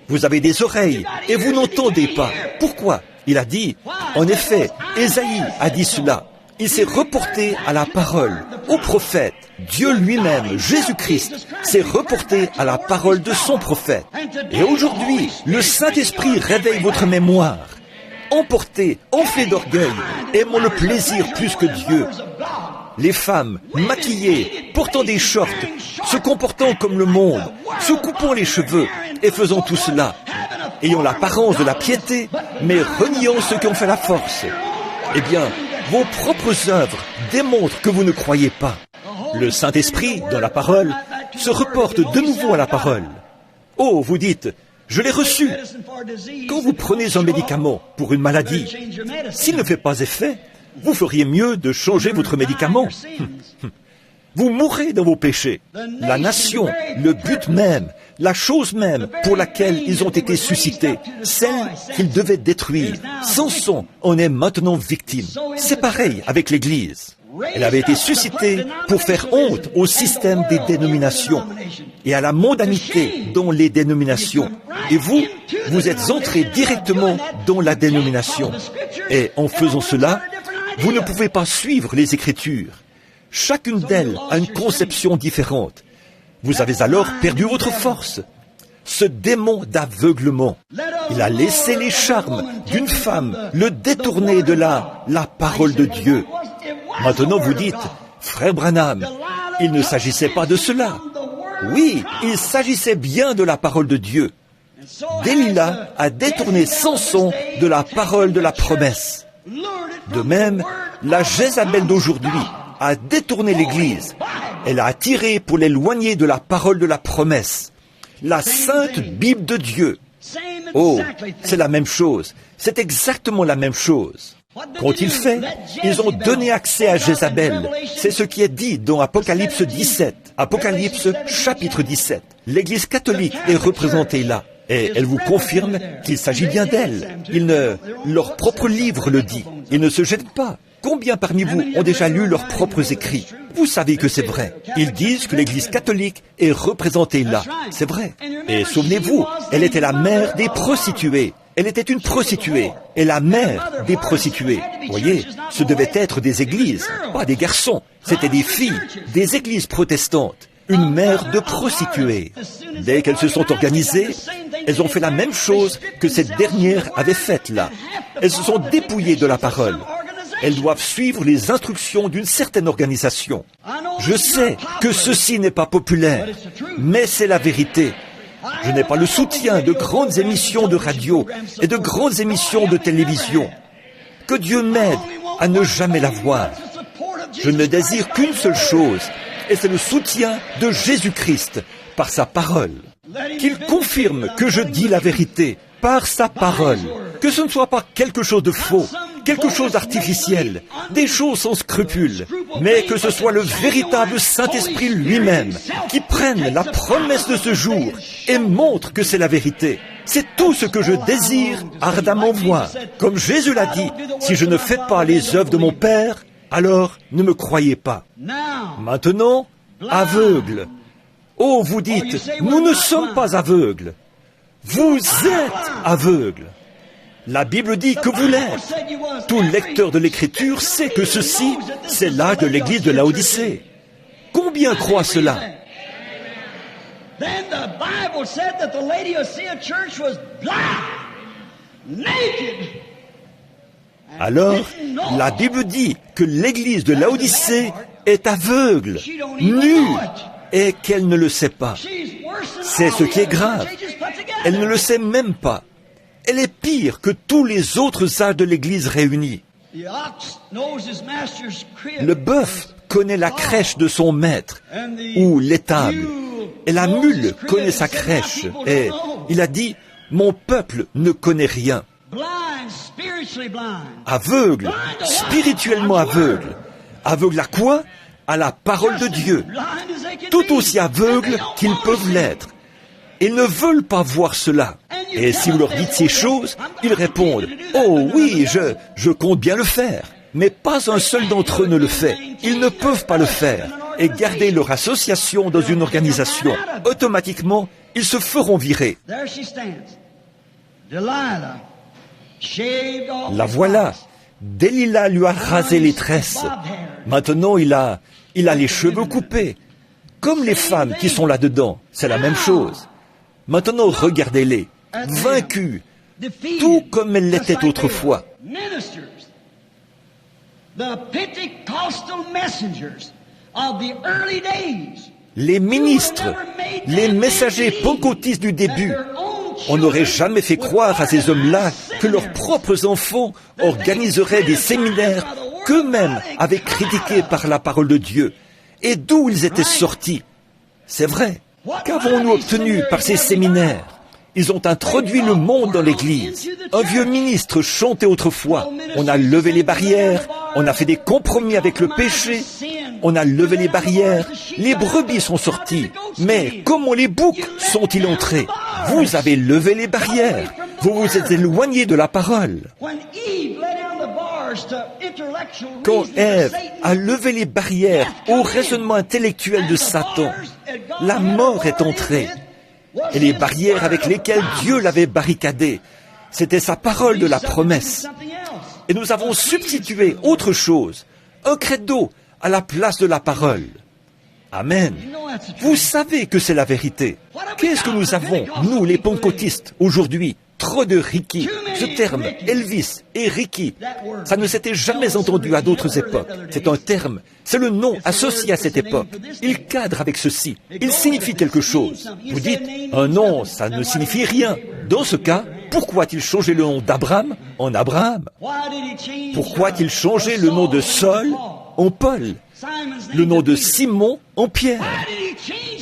Vous avez des oreilles et vous n'entendez pas. Pourquoi? Il a dit, en effet, Ésaïe a dit cela. Il s'est reporté à la parole, au prophète. Dieu lui-même, Jésus-Christ, s'est reporté à la parole de son prophète. Et aujourd'hui, le Saint-Esprit réveille votre mémoire. Emportés, enflés d'orgueil, aimons le plaisir plus que Dieu. les femmes maquillées, portant des shorts, se comportant comme le monde, se coupant les cheveux et faisant tout cela, ayant l'apparence de la piété, mais reniant ceux qui ont fait la force. Eh bien, vos propres œuvres démontrent que vous ne croyez pas. Le Saint-Esprit, dans la parole, se reporte de nouveau à la parole. Oh, vous dites, je l'ai reçu. Quand vous prenez un médicament pour une maladie, s'il ne fait pas effet, vous feriez mieux de changer votre médicament. Vous mourrez dans vos péchés. La nation, le but même, la chose même pour laquelle ils ont été suscités, celle qu'ils devaient détruire. Samson en est maintenant victime. C'est pareil avec l'Église. Elle avait été suscitée pour faire honte au système des dénominations et à la mondanité dans les dénominations. Et vous, vous êtes entrés directement dans la dénomination. Et en faisant cela, vous ne pouvez pas suivre les Écritures. Chacune d'elles a une conception différente. Vous avez alors perdu votre force. Ce démon d'aveuglement, il a laissé les charmes d'une femme le détourner de la parole de Dieu. Maintenant vous dites, frère Branham, il ne s'agissait pas de cela. Oui, il s'agissait bien de la parole de Dieu. Delilah a détourné Samson de la parole de la promesse. De même, la Jézabel d'aujourd'hui a détourné l'Église. Elle a attiré pour l'éloigner de la parole de la promesse. La sainte Bible de Dieu. Oh, c'est la même chose. C'est exactement la même chose. Qu'ont-ils fait? Ils ont donné accès à Jézabel. C'est ce qui est dit dans Apocalypse 17. Apocalypse chapitre 17. L'Église catholique est représentée là. Et elle vous confirme qu'il s'agit bien d'elle. Leur propre livre le dit. Ils ne se jettent pas. Combien parmi vous ont déjà lu leurs propres écrits? Vous savez que c'est vrai. Ils disent que l'Église catholique est représentée là. C'est vrai. Et souvenez-vous, elle était la mère des prostituées. Elle était une prostituée et la mère des prostituées. Voyez, ce devaient être des églises, pas des garçons. C'était des filles, des églises protestantes. Une mère de prostituées. Dès qu'elles se sont organisées, elles ont fait la même chose que cette dernière avait faite là. Elles se sont dépouillées de la parole. Elles doivent suivre les instructions d'une certaine organisation. Je sais que ceci n'est pas populaire, mais c'est la vérité. Je n'ai pas le soutien de grandes émissions de radio et de grandes émissions de télévision. Que Dieu m'aide à ne jamais l'avoir. Je ne désire qu'une seule chose, et c'est le soutien de Jésus-Christ par sa parole. Qu'il confirme que je dis la vérité par sa parole. Que ce ne soit pas quelque chose de faux, quelque chose d'artificiel, des choses sans scrupules, mais que ce soit le véritable Saint-Esprit lui-même qui prenne la promesse de ce jour et montre que c'est la vérité. C'est tout ce que je désire ardemment voir. Comme Jésus l'a dit, si je ne fais pas les œuvres de mon Père, alors ne me croyez pas. Maintenant, aveugle. Oh, vous dites, nous ne sommes pas aveugles. Vous êtes aveugles. La Bible dit que vous l'êtes. Tout lecteur de l'Écriture sait que ceci, c'est l'âge de l'Église de Laodicée. Combien croient cela? Alors, la Bible dit que l'Église de Laodicée est aveugle, nue, et qu'elle ne le sait pas. C'est ce qui est grave. Elle ne le sait même pas. Elle est pire que tous les autres âges de l'Église réunis. Le bœuf connaît la crèche de son maître, ou l'étable, et la mule connaît sa crèche. Et il a dit, mon peuple ne connaît rien. Aveugle, spirituellement aveugle. Aveugle à quoi? À la parole de Dieu. Tout aussi aveugle qu'ils peuvent l'être. Ils ne veulent pas voir cela. Et si vous leur dites ces choses, ils répondent « Oh oui, je compte bien le faire. » Mais pas un seul d'entre eux ne le fait. Ils ne peuvent pas le faire. Et garder leur association dans une organisation. Automatiquement, ils se feront virer. La voilà. Delilah lui a rasé les tresses. Maintenant, il a les cheveux coupés. Comme les femmes qui sont là-dedans. C'est la même chose. Maintenant, regardez-les. Vaincus. Tout comme elles l'étaient autrefois. Les ministres, les messagers pentecôtistes du début, on n'aurait jamais fait croire à ces hommes-là que leurs propres enfants organiseraient des séminaires qu'eux-mêmes avaient critiqués par la parole de Dieu. Et d'où ils étaient sortis? C'est vrai. Qu'avons-nous obtenu par ces séminaires? Ils ont introduit le monde dans l'Église. Un vieux ministre chantait autrefois. On a levé les barrières, on a fait des compromis avec le péché, on a levé les barrières, les brebis sont sorties. Mais comment les boucs sont-ils entrés? Vous avez levé les barrières, vous vous êtes éloigné de la parole. Quand Ève a levé les barrières au raisonnement intellectuel de Satan, la mort est entrée. Et les barrières avec lesquelles Dieu l'avait barricadé, c'était sa parole de la promesse. Et nous avons substitué autre chose, un credo à la place de la parole. Amen. Vous savez que c'est la vérité. Qu'est-ce que nous avons, nous les pentecôtistes, aujourd'hui? Trop de Ricky. Ce terme, Elvis et Ricky, ça ne s'était jamais entendu à d'autres époques. C'est un terme, c'est le nom associé à cette époque. Il cadre avec ceci. Il signifie quelque chose. Vous dites, un nom, ça ne signifie rien. Dans ce cas, pourquoi a-t-il changé le nom d'Abraham en Abraham? Pourquoi a-t-il changé le nom de Saul en Paul? Le nom de Simon en Pierre?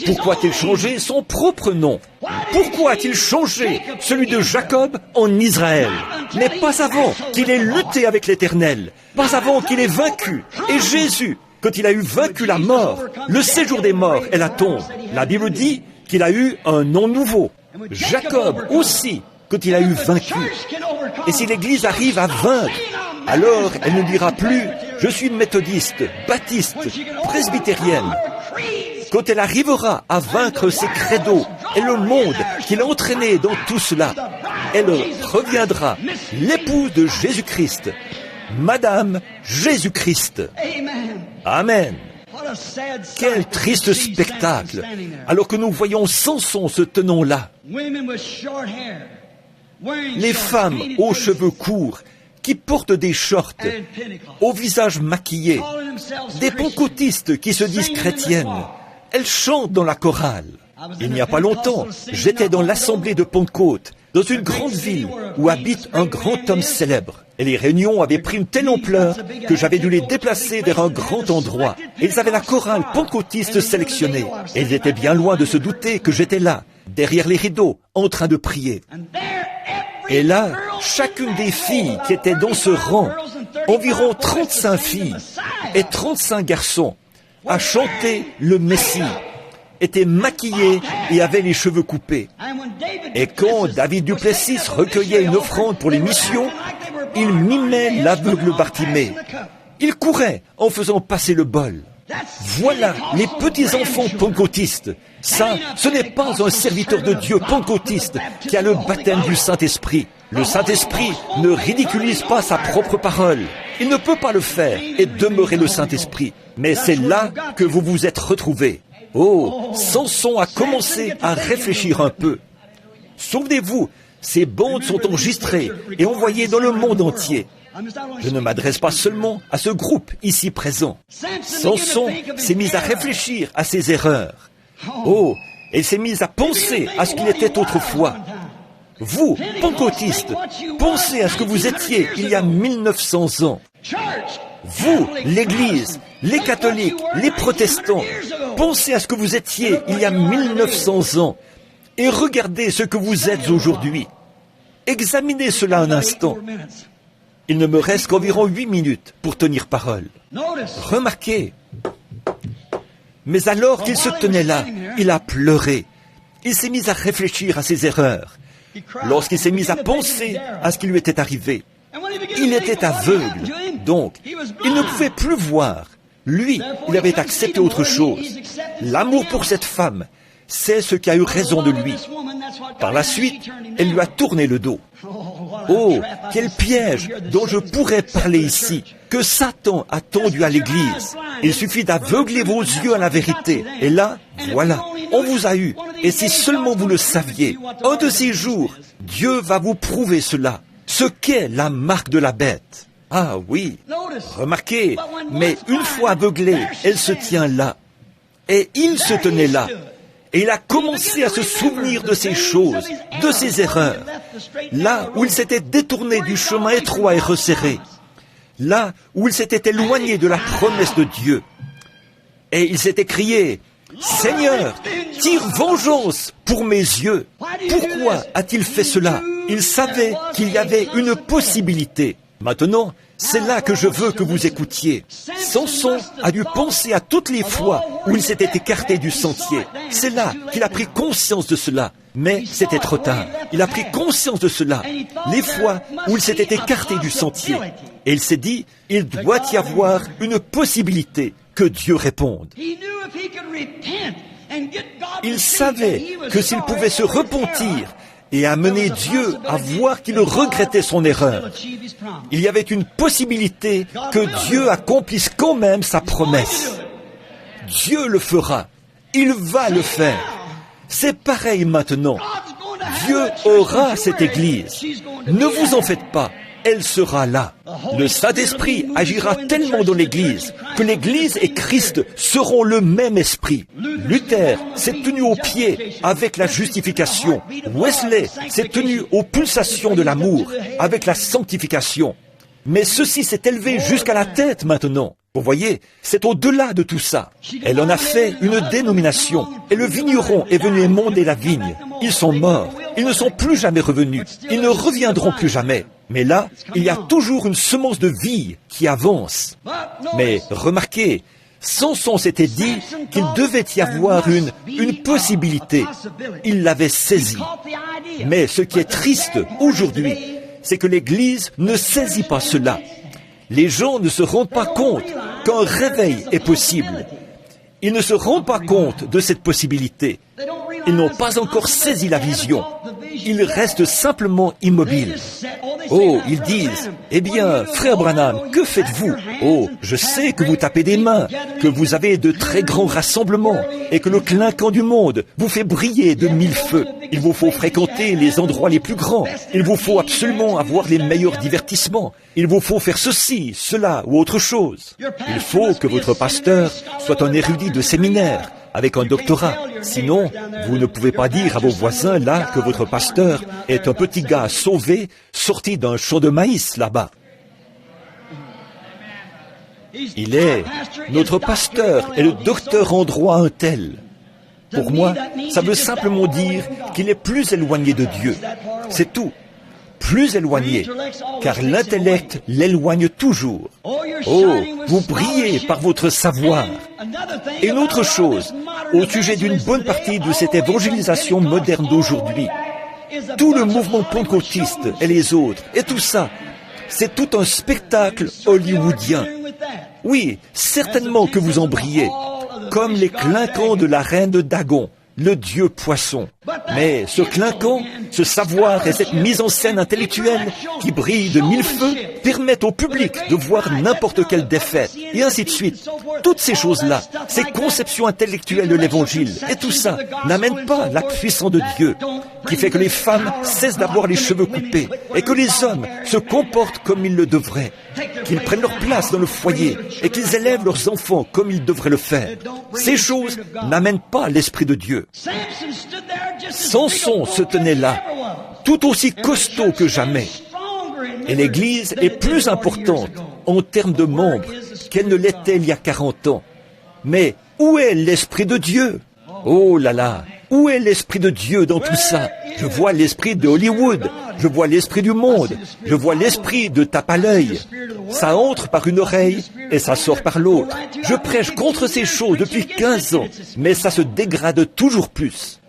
Pourquoi a-t-il changé son propre nom? Pourquoi a-t-il changé celui de Jacob en Israël? Mais pas avant qu'il ait lutté avec l'Éternel, pas avant qu'il ait vaincu. Et Jésus, quand il a eu vaincu la mort, le séjour des morts et la tombe, la Bible dit qu'il a eu un nom nouveau. Jacob aussi, quand il a eu vaincu. Et si l'Église arrive à vaincre, alors elle ne dira plus « Je suis méthodiste, baptiste, presbytérienne ». Quand elle arrivera à vaincre ses credos et le monde qui l'a entraîné dans tout cela, elle reviendra, l'épouse de Jésus-Christ, Madame Jésus-Christ. Amen. Quel triste spectacle, alors que nous voyons Samson se tenant là. Les femmes aux cheveux courts, qui portent des shorts, au visage maquillé, des pentecôtistes qui se disent chrétiennes. Elles chantent dans la chorale. Il n'y a pas longtemps, j'étais dans l'assemblée de Pentecôte, dans une grande ville où habite un grand homme célèbre. Et les réunions avaient pris une telle ampleur que j'avais dû les déplacer vers un grand endroit. Et ils avaient la chorale pentecôtiste sélectionnée. Et ils étaient bien loin de se douter que j'étais là, derrière les rideaux, en train de prier. Et là, chacune des filles qui étaient dans ce rang, environ 35 filles et 35 garçons, a chanté le Messie, était maquillée et avait les cheveux coupés. Et quand David Duplessis recueillait une offrande pour les missions, il mimait l'aveugle Bartimée. Il courait en faisant passer le bol. Voilà les petits-enfants pentecôtistes. Ça, ce n'est pas un serviteur de Dieu pentecôtiste qui a le baptême du Saint-Esprit. Le Saint-Esprit ne ridiculise pas sa propre parole. Il ne peut pas le faire et demeurer le Saint-Esprit. Mais c'est là que vous vous êtes retrouvés. Oh, Samson a commencé à réfléchir un peu. Souvenez-vous, ces bandes sont enregistrées et envoyées dans le monde entier. Je ne m'adresse pas seulement à ce groupe ici présent. Samson s'est mis à réfléchir à ses erreurs. Oh, il s'est mis à penser à ce qu'il était autrefois. Vous, pentecôtistes, pensez à ce que vous étiez il y a 1900 ans. Vous, l'Église, les catholiques, les protestants, pensez à ce que vous étiez il y a 1900 ans et regardez ce que vous êtes aujourd'hui. Examinez cela un instant. Il ne me reste qu'environ 8 minutes pour tenir parole. Remarquez. Mais alors qu'il se tenait là, il a pleuré. Il s'est mis à réfléchir à ses erreurs. Lorsqu'il s'est mis à penser à ce qui lui était arrivé, il était aveugle. Donc, il ne pouvait plus voir. Lui, il avait accepté autre chose. L'amour pour cette femme, c'est ce qui a eu raison de lui. Par la suite, elle lui a tourné le dos. Oh, quel piège dont je pourrais parler ici, que Satan a tendu à l'Église. Il suffit d'aveugler vos yeux à la vérité. Et là, voilà, on vous a eu. Et si seulement vous le saviez, un de ces jours, Dieu va vous prouver cela, ce qu'est la marque de la bête. Ah oui, remarquez, mais une fois aveuglée, elle se tient là. Et il se tenait là. Et il a commencé à se souvenir de ces choses, de ses erreurs. Là où il s'était détourné du chemin étroit et resserré. Là où il s'était éloigné de la promesse de Dieu. Et il s'était crié, « Seigneur, tire vengeance pour mes yeux. » Pourquoi a-t-il fait cela? Il savait qu'il y avait une possibilité. Maintenant, c'est là que je veux que vous écoutiez. Samson a dû penser à toutes les fois où il s'était écarté du sentier. C'est là qu'il a pris conscience de cela. Mais c'était trop tard. Il a pris conscience de cela. Les fois où il s'était écarté du sentier. Et il s'est dit, il doit y avoir une possibilité que Dieu réponde. Il savait que s'il pouvait se repentir et amener Dieu à voir qu'il regrettait son erreur, il y avait une possibilité que Dieu accomplisse quand même sa promesse. Dieu le fera. Il va le faire. C'est pareil maintenant. Dieu aura cette Église. Ne vous en faites pas. Elle sera là. Le Saint-Esprit agira tellement dans l'Église que l'Église et Christ seront le même esprit. Luther s'est tenu aux pieds avec la justification. Wesley s'est tenu aux pulsations de l'amour avec la sanctification. Mais ceci s'est élevé jusqu'à la tête maintenant. Vous voyez, c'est au-delà de tout ça. Elle en a fait une dénomination. Et le vigneron est venu émonder la vigne. Ils sont morts. Ils ne sont plus jamais revenus. Ils ne reviendront plus jamais. Mais là, il y a toujours une semence de vie qui avance. Mais remarquez, Samson s'était dit qu'il devait y avoir une possibilité. Il l'avait saisie. Mais ce qui est triste aujourd'hui, c'est que l'Église ne saisit pas cela. Les gens ne se rendent pas compte qu'un réveil est possible. Ils ne se rendent pas compte de cette possibilité. Ils n'ont pas encore saisi la vision. Ils restent simplement immobiles. Oh, ils disent, eh bien, frère Branham, que faites-vous? Oh, je sais que vous tapez des mains, que vous avez de très grands rassemblements, et que le clinquant du monde vous fait briller de 1000 feux. Il vous faut fréquenter les endroits les plus grands. Il vous faut absolument avoir les meilleurs divertissements. Il vous faut faire ceci, cela ou autre chose. Il faut que votre pasteur soit un érudit de séminaire, avec un doctorat. Sinon, vous ne pouvez pas dire à vos voisins là que votre pasteur est un petit gars sauvé, sorti d'un champ de maïs là-bas. Notre pasteur est le docteur en droit un tel. Pour moi, ça veut simplement dire qu'il est plus éloigné de Dieu. C'est tout. Plus éloigné, car l'intellect l'éloigne toujours. Oh, vous brillez par votre savoir. Et une autre chose, au sujet d'une bonne partie de cette évangélisation moderne d'aujourd'hui, tout le mouvement pentecôtiste et les autres, et tout ça, c'est tout un spectacle hollywoodien. Oui, certainement que vous en brillez, comme les clinquants de la reine de Dagon, le dieu poisson. Mais ce clinquant, ce savoir et cette mise en scène intellectuelle qui brille de 1000 feux permettent au public de voir n'importe quelle défaite, et ainsi de suite. Toutes ces choses-là, ces conceptions intellectuelles de l'Évangile, et tout ça, n'amènent pas la puissance de Dieu, qui fait que les femmes cessent d'avoir les cheveux coupés, et que les hommes se comportent comme ils le devraient, qu'ils prennent leur place dans le foyer, et qu'ils élèvent leurs enfants comme ils devraient le faire. Ces choses n'amènent pas l'Esprit de Dieu. Samson se tenait là, tout aussi costaud que jamais. Et l'Église est plus importante en termes de membres qu'elle ne l'était il y a 40 ans. Mais où est l'Esprit de Dieu? Oh là là, où est l'Esprit de Dieu dans tout ça? Je vois l'Esprit de Hollywood, je vois l'Esprit du monde, je vois l'Esprit de tape à l'œil. Ça entre par une oreille et ça sort par l'autre. Je prêche contre ces choses depuis 15 ans, mais ça se dégrade toujours plus.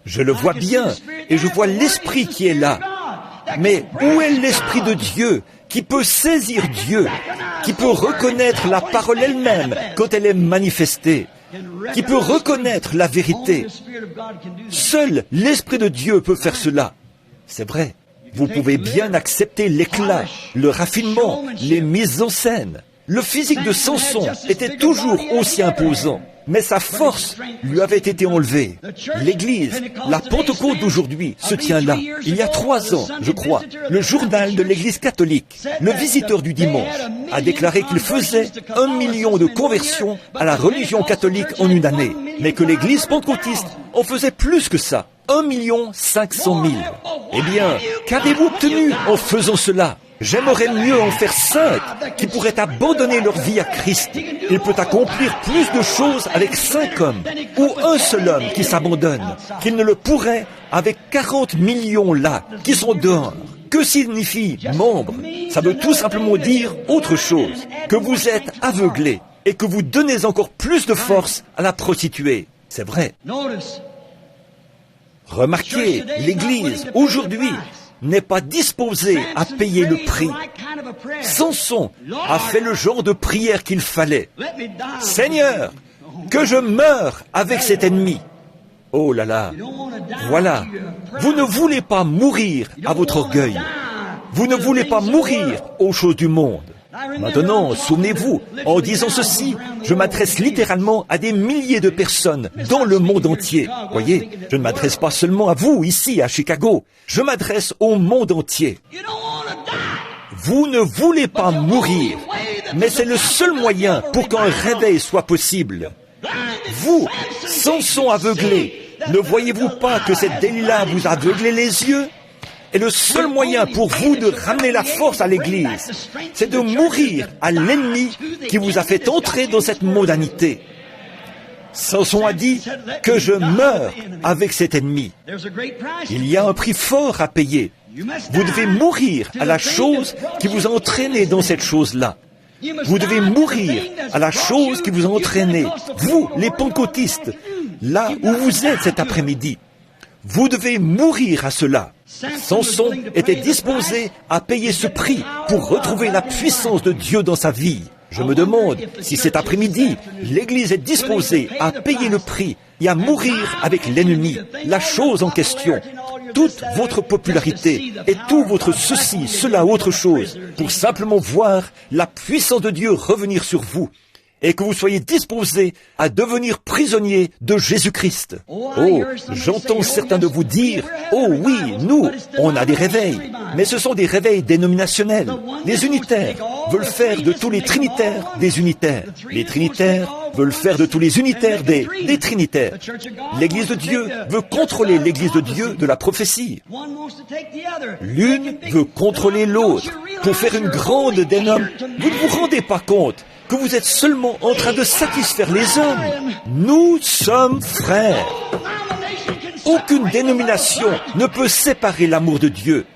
Je le vois bien, et je vois l'Esprit qui est là. Mais où est l'Esprit de Dieu qui peut saisir Dieu, qui peut reconnaître la parole elle-même quand elle est manifestée, qui peut reconnaître la vérité? Seul l'Esprit de Dieu peut faire cela. C'est vrai. Vous pouvez bien accepter l'éclat, le raffinement, les mises en scène. Le physique de Samson était toujours aussi imposant. mais sa force lui avait été enlevée. L'Église, la Pentecôte d'aujourd'hui, se tient là. Il y a 3 ans, je crois, le journal de l'Église catholique, le visiteur du dimanche, a déclaré qu'il faisait 1 million de conversions à la religion catholique en une année, mais que l'Église pentecôtiste en faisait plus que ça, 1 500 000. Eh bien, qu'avez-vous obtenu en faisant cela? J'aimerais mieux en faire 5 qui pourraient abandonner leur vie à Christ. Il peut accomplir plus de choses avec 5 hommes ou un seul homme qui s'abandonne qu'il ne le pourrait avec 40 millions là qui sont dehors. Que signifie membre? Ça veut tout simplement dire autre chose, que vous êtes aveuglé et que vous donnez encore plus de force à la prostituée. C'est vrai. Remarquez, l'Église, aujourd'hui, n'est pas disposée à payer le prix. Samson a fait le genre de prière qu'il fallait. Seigneur, que je meure avec cet ennemi. Oh là là, voilà, vous ne voulez pas mourir à votre orgueil. Vous ne voulez pas mourir aux choses du monde. Maintenant, souvenez-vous, en disant ceci, je m'adresse littéralement à des milliers de personnes dans le monde entier. Voyez, je ne m'adresse pas seulement à vous, ici, à Chicago. Je m'adresse au monde entier. Vous ne voulez pas mourir, mais c'est le seul moyen pour qu'un réveil soit possible. Vous, Samson aveuglé, ne voyez-vous pas que cette Delilah vous a aveuglé les yeux? Et le seul moyen pour vous de ramener la force à l'Église, c'est de mourir à l'ennemi qui vous a fait entrer dans cette mondanité. Samson a dit que je meurs avec cet ennemi. Il y a un prix fort à payer. Vous devez mourir à la chose qui vous a entraîné dans cette chose-là. Vous devez mourir à la chose qui vous a entraîné, vous, les pentecôtistes, là où vous êtes cet après-midi. Vous devez mourir à cela. Samson était disposé à payer ce prix pour retrouver la puissance de Dieu dans sa vie. Je me demande si cet après-midi, l'Église est disposée à payer le prix et à mourir avec l'ennemi, la chose en question, toute votre popularité et tout votre ceci, cela, autre chose, pour simplement voir la puissance de Dieu revenir sur vous. Et que vous soyez disposés à devenir prisonniers de Jésus-Christ. Oh, j'entends certains de vous dire, oh oui, nous, on a des réveils, mais ce sont des réveils dénominationnels. Les unitaires veulent faire de tous les trinitaires des unitaires. Les trinitaires veulent faire de tous les unitaires des trinitaires. L'Église de Dieu veut contrôler l'Église de Dieu de la prophétie. L'une veut contrôler l'autre pour faire une grande dénomination. Vous ne vous rendez pas compte que vous êtes seulement en train de satisfaire les hommes. Nous sommes frères. Aucune dénomination ne peut séparer l'amour de Dieu.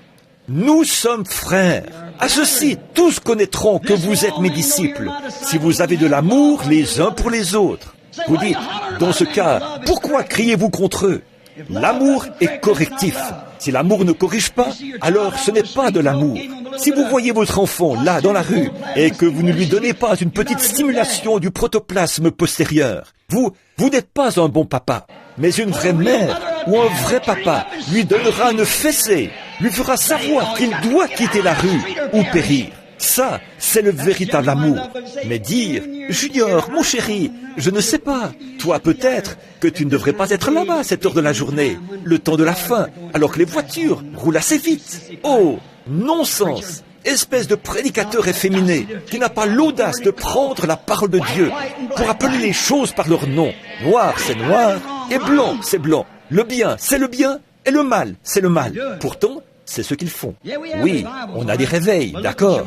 Nous sommes frères. À ceci, tous connaîtront que vous êtes mes disciples, si vous avez de l'amour les uns pour les autres. Vous dites, dans ce cas, pourquoi criez-vous contre eux? L'amour est correctif. Si l'amour ne corrige pas, alors ce n'est pas de l'amour. Si vous voyez votre enfant là dans la rue et que vous ne lui donnez pas une petite stimulation du protoplasme postérieur, vous n'êtes pas un bon papa. Mais une vraie mère ou un vrai papa lui donnera une fessée, lui fera savoir qu'il doit quitter la rue ou périr. Ça, c'est le véritable amour. Mais dire, Junior, mon chéri, je ne sais pas, toi peut-être que tu ne devrais pas être là-bas à cette heure de la journée, le temps de la fin, alors que les voitures roulent assez vite. Oh, non-sens, espèce de prédicateur efféminé qui n'a pas l'audace de prendre la parole de Dieu pour appeler les choses par leur nom. Noir, c'est noir, et blanc, c'est blanc. Le bien, c'est le bien, et le mal, c'est le mal. Pourtant, c'est ce qu'ils font. Oui, on a des réveils, d'accord.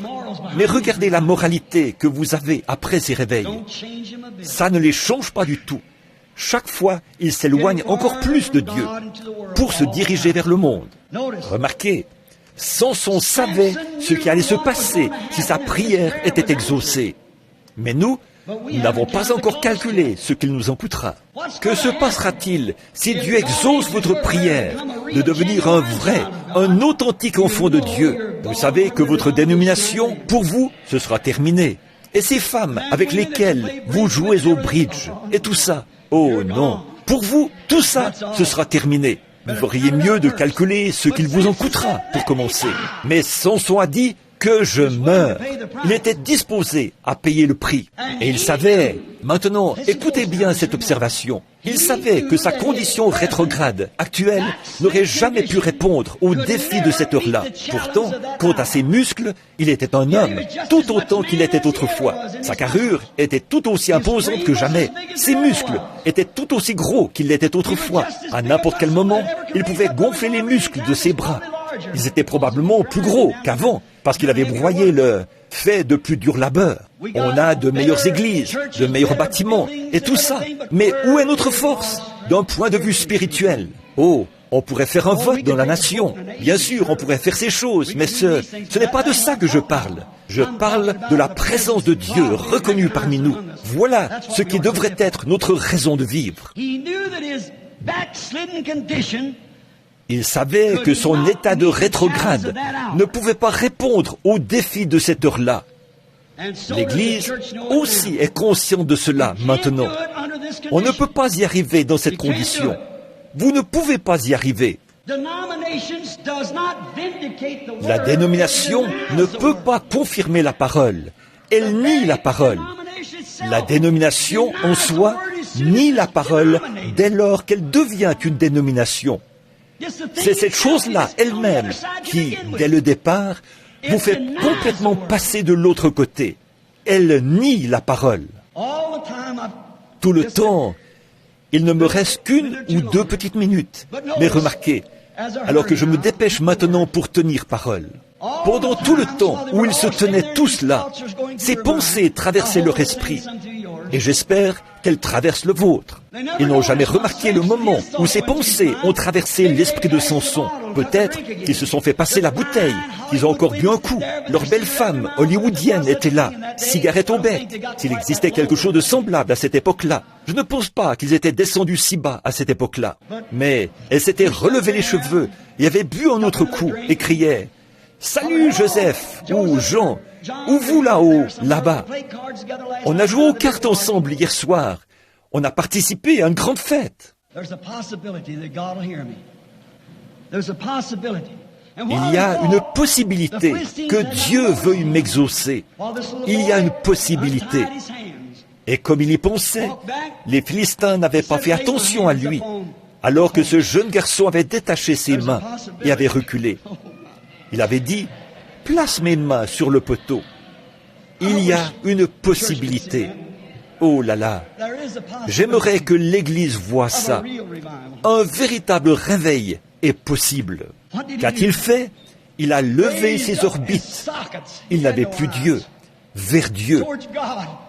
Mais regardez la moralité que vous avez après ces réveils. Ça ne les change pas du tout. Chaque fois, ils s'éloignent encore plus de Dieu pour se diriger vers le monde. Remarquez, Samson savait ce qui allait se passer si sa prière était exaucée. Mais nous n'avons pas encore calculé ce qu'il nous en coûtera. Que se passera-t-il si Dieu exauce votre prière de devenir un vrai, un authentique enfant de Dieu? Vous savez que votre dénomination, pour vous, ce sera terminé. Et ces femmes avec lesquelles vous jouez au bridge et tout ça, oh non, pour vous, tout ça, ce sera terminé. Vous feriez mieux de calculer ce qu'il vous en coûtera pour commencer. Mais Samson a dit que je meure. Il était disposé à payer le prix. Et il savait, maintenant, écoutez bien cette observation, il savait que sa condition rétrograde actuelle n'aurait jamais pu répondre au défi de cette heure-là. Pourtant, quant à ses muscles, il était un homme, tout autant qu'il était autrefois. Sa carrure était tout aussi imposante que jamais. Ses muscles étaient tout aussi gros qu'il l'était autrefois. À n'importe quel moment, il pouvait gonfler les muscles de ses bras. Ils étaient probablement plus gros qu'avant, parce qu'il avait broyé le fait de plus dur labeur. On a de meilleures églises, de meilleurs bâtiments, et tout ça. Mais où est notre force, d'un point de vue spirituel? Oh, on pourrait faire un vote dans la nation. Bien sûr, on pourrait faire ces choses, mais ce n'est pas de ça que je parle. Je parle de la présence de Dieu reconnue parmi nous. Voilà ce qui devrait être notre raison de vivre. Il savait que son état de rétrograde ne pouvait pas répondre au défi de cette heure-là. L'Église aussi est consciente de cela maintenant. On ne peut pas y arriver dans cette condition. Vous ne pouvez pas y arriver. La dénomination ne peut pas confirmer la parole. Elle nie la parole. La dénomination en soi nie la parole dès lors qu'elle devient une dénomination. C'est cette chose-là elle-même qui, dès le départ, vous fait complètement passer de l'autre côté. Elle nie la parole. Tout le temps, il ne me reste qu'une ou deux petites minutes. Mais remarquez, alors que je me dépêche maintenant pour tenir parole, pendant tout le temps où ils se tenaient tous là, ces pensées traversaient leur esprit. Et j'espère qu'elles traversent le vôtre. Ils n'ont jamais remarqué le moment où ces pensées ont traversé l'esprit de Samson. Peut-être qu'ils se sont fait passer la bouteille, qu'ils ont encore bu un coup. Leur belle femme hollywoodienne était là, cigarette au bec. S'il existait quelque chose de semblable à cette époque-là, je ne pense pas qu'ils étaient descendus si bas à cette époque-là. Mais elles s'étaient relevé les cheveux et avaient bu un autre coup et criaient « Salut Joseph » ou « Jean ». Ou vous là-haut, là-bas. On a joué aux cartes ensemble hier soir. On a participé à une grande fête. Il y a une possibilité que Dieu veuille m'exaucer. Il y a une possibilité. Et comme il y pensait, les Philistins n'avaient pas fait attention à lui, alors que ce jeune garçon avait détaché ses mains et avait reculé. Il avait dit, « Place mes mains sur le poteau. » Il y a une possibilité. Oh là là, j'aimerais que l'Église voie ça. Un véritable réveil est possible. Qu'a-t-il fait? Il a levé ses orbites. Il n'avait plus Dieu, vers Dieu.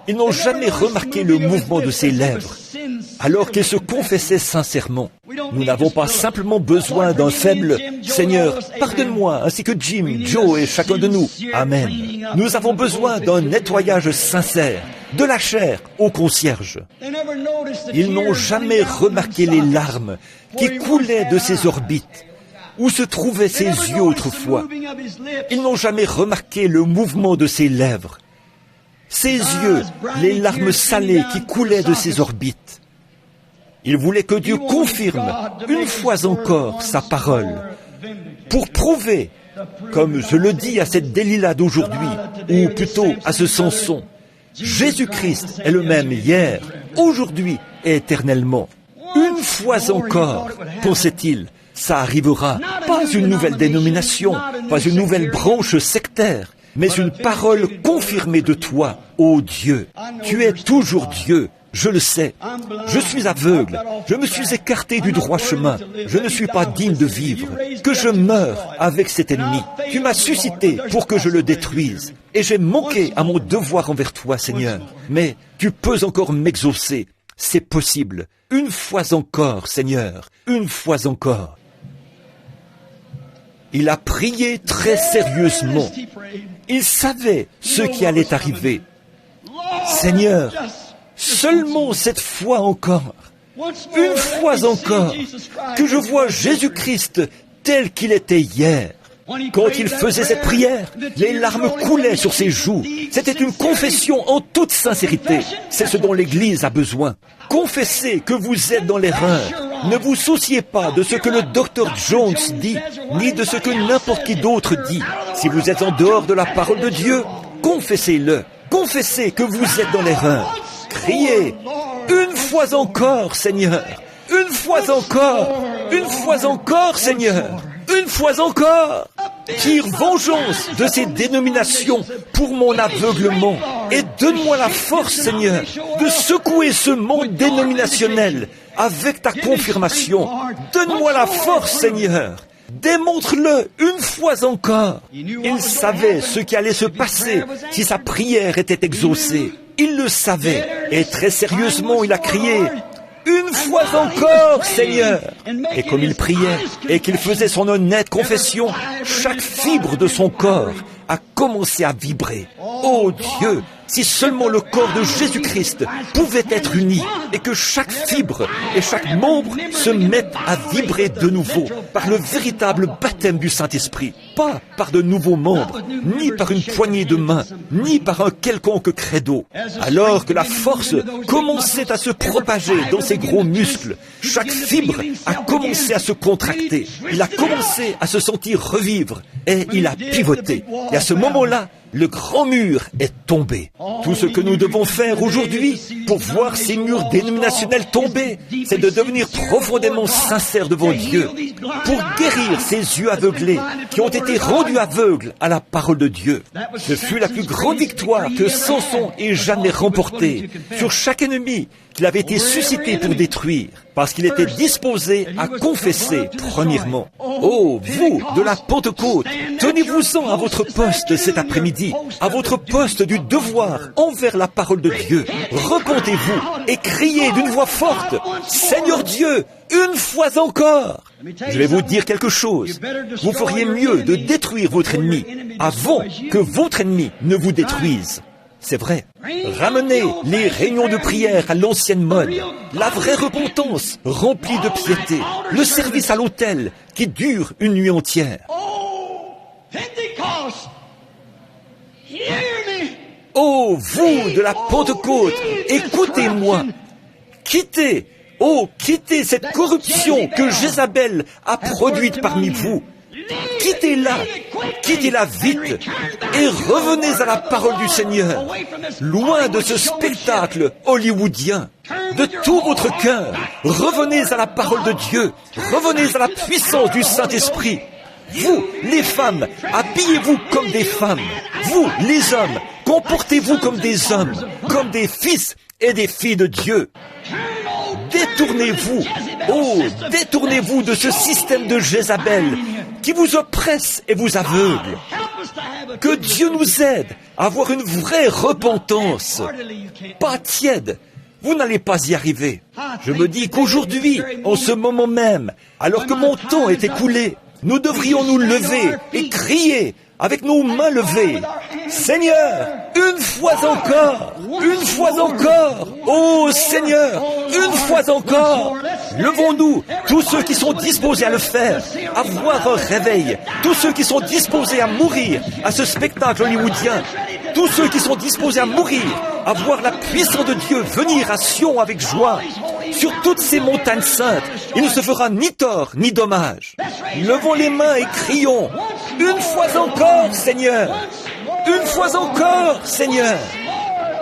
Ils n'ont jamais remarqué le mouvement de ses lèvres, alors qu'il se confessait sincèrement. Nous n'avons pas simplement besoin d'un faible « Seigneur, pardonne-moi, ainsi que Jim, Joe et chacun de nous. Amen. » Nous avons besoin d'un nettoyage sincère, de la chair au concierge. Ils n'ont jamais remarqué les larmes qui coulaient de ses orbites, où se trouvaient ses yeux autrefois. Ils n'ont jamais remarqué le mouvement de ses lèvres, ses yeux, les larmes salées qui coulaient de ses orbites. Il voulait que Dieu confirme une fois encore sa parole pour prouver, comme je le dis à cette Delilah d'aujourd'hui, ou plutôt à ce Samson, Jésus-Christ est le même hier, aujourd'hui et éternellement. Une fois encore, pensait-il, ça arrivera. Pas une nouvelle dénomination, pas une nouvelle branche sectaire, mais une parole confirmée de toi, ô Dieu. Tu es toujours Dieu, je le sais. Je suis aveugle, je me suis écarté du droit chemin, je ne suis pas digne de vivre. Que je meure avec cet ennemi. Tu m'as suscité pour que je le détruise. Et j'ai manqué à mon devoir envers toi, Seigneur. Mais tu peux encore m'exaucer. C'est possible. Une fois encore, Seigneur, une fois encore. Il a prié très sérieusement. Il savait ce qui allait arriver. Seigneur, seulement cette fois encore, une fois encore, que je vois Jésus-Christ tel qu'il était hier. Quand il faisait cette prière, les larmes coulaient sur ses joues. C'était une confession en toute sincérité. C'est ce dont l'Église a besoin. Confessez que vous êtes dans l'erreur. Ne vous souciez pas de ce que le docteur Jones dit, ni de ce que n'importe qui d'autre dit. Si vous êtes en dehors de la parole de Dieu, confessez-le. Confessez que vous êtes dans l'erreur. Criez, une fois encore, Seigneur. Une fois encore. Une fois encore, Seigneur. Une fois encore. Tire vengeance de ces dénominations pour mon aveuglement et donne-moi la force, Seigneur, de secouer ce monde dénominationnel avec ta confirmation. Donne-moi la force, Seigneur. Démontre-le une fois encore. Il savait ce qui allait se passer si sa prière était exaucée. Il le savait et très sérieusement il a crié « Une fois encore, Seigneur !» Et comme il priait et qu'il faisait son honnête confession, chaque fibre de son corps a commencé à vibrer. Oh Dieu, si seulement le corps de Jésus-Christ pouvait être uni et que chaque fibre et chaque membre se mettent à vibrer de nouveau par le véritable baptême du Saint-Esprit, pas par de nouveaux membres, ni par une poignée de main, ni par un quelconque credo. Alors que la force commençait à se propager dans ses gros muscles, chaque fibre a commencé à se contracter. Il a commencé à se sentir revivre et il a pivoté. Et à ce moment-là, le grand mur est tombé. Tout ce que nous devons faire aujourd'hui pour voir ces murs dénominationnels tomber, c'est de devenir profondément sincères devant Dieu, pour guérir ces yeux aveuglés qui ont été rendus aveugles à la parole de Dieu. Ce fut la plus grande victoire que Samson ait jamais remportée sur chaque ennemi qu'il avait été suscité pour détruire, parce qu'il était disposé à confesser premièrement. Oh, vous, de la Pentecôte, tenez-vous-en à votre poste cet après-midi, à votre poste du devoir envers la parole de Dieu. Repentez-vous et criez d'une voix forte, « Seigneur Dieu, une fois encore !» Je vais vous dire quelque chose. Vous feriez mieux de détruire votre ennemi avant que votre ennemi ne vous détruise. C'est vrai. Ramenez les réunions de prière à l'ancienne mode, la vraie repentance remplie de piété, le service à l'autel qui dure une nuit entière. Oh, vous de la Pentecôte, écoutez-moi. Quittez cette corruption que Jézabel a produite parmi vous. Quittez-la vite et revenez à la parole du Seigneur, loin de ce spectacle hollywoodien. De tout votre cœur, revenez à la parole de Dieu, revenez à la puissance du Saint-Esprit. Vous, les femmes, habillez-vous comme des femmes. Vous, les hommes, comportez-vous comme des hommes, comme des fils et des filles de Dieu. Détournez-vous de ce système de Jézabel qui vous oppresse et vous aveugle. Que Dieu nous aide à avoir une vraie repentance, pas tiède. Vous n'allez pas y arriver. Je me dis qu'aujourd'hui, en ce moment même, alors que mon temps est écoulé, nous devrions nous lever et crier avec nos mains levées. Seigneur, une fois encore, oh Seigneur, une fois encore, levons-nous, tous ceux qui sont disposés à le faire, à voir un réveil, tous ceux qui sont disposés à mourir à ce spectacle hollywoodien, tous ceux qui sont disposés à mourir, à voir la puissance de Dieu venir à Sion avec joie. Sur toutes ces montagnes saintes, il ne se fera ni tort ni dommage. Levons les mains et crions, une fois encore, Seigneur! Une fois encore, Seigneur!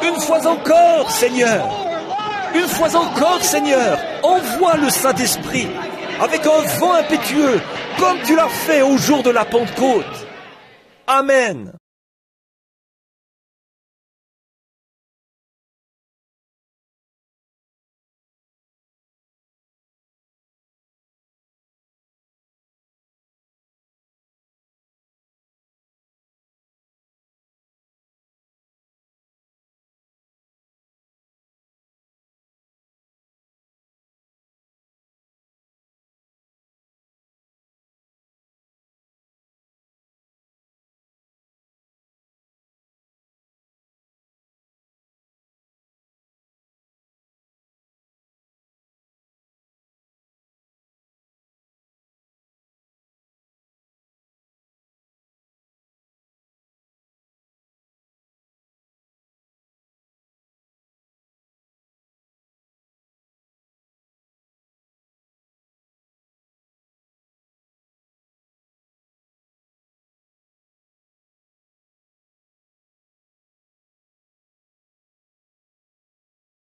Une fois encore, Seigneur! Une fois encore, Seigneur! Envoie le Saint-Esprit avec un vent impétueux, comme tu l'as fait au jour de la Pentecôte. Amen.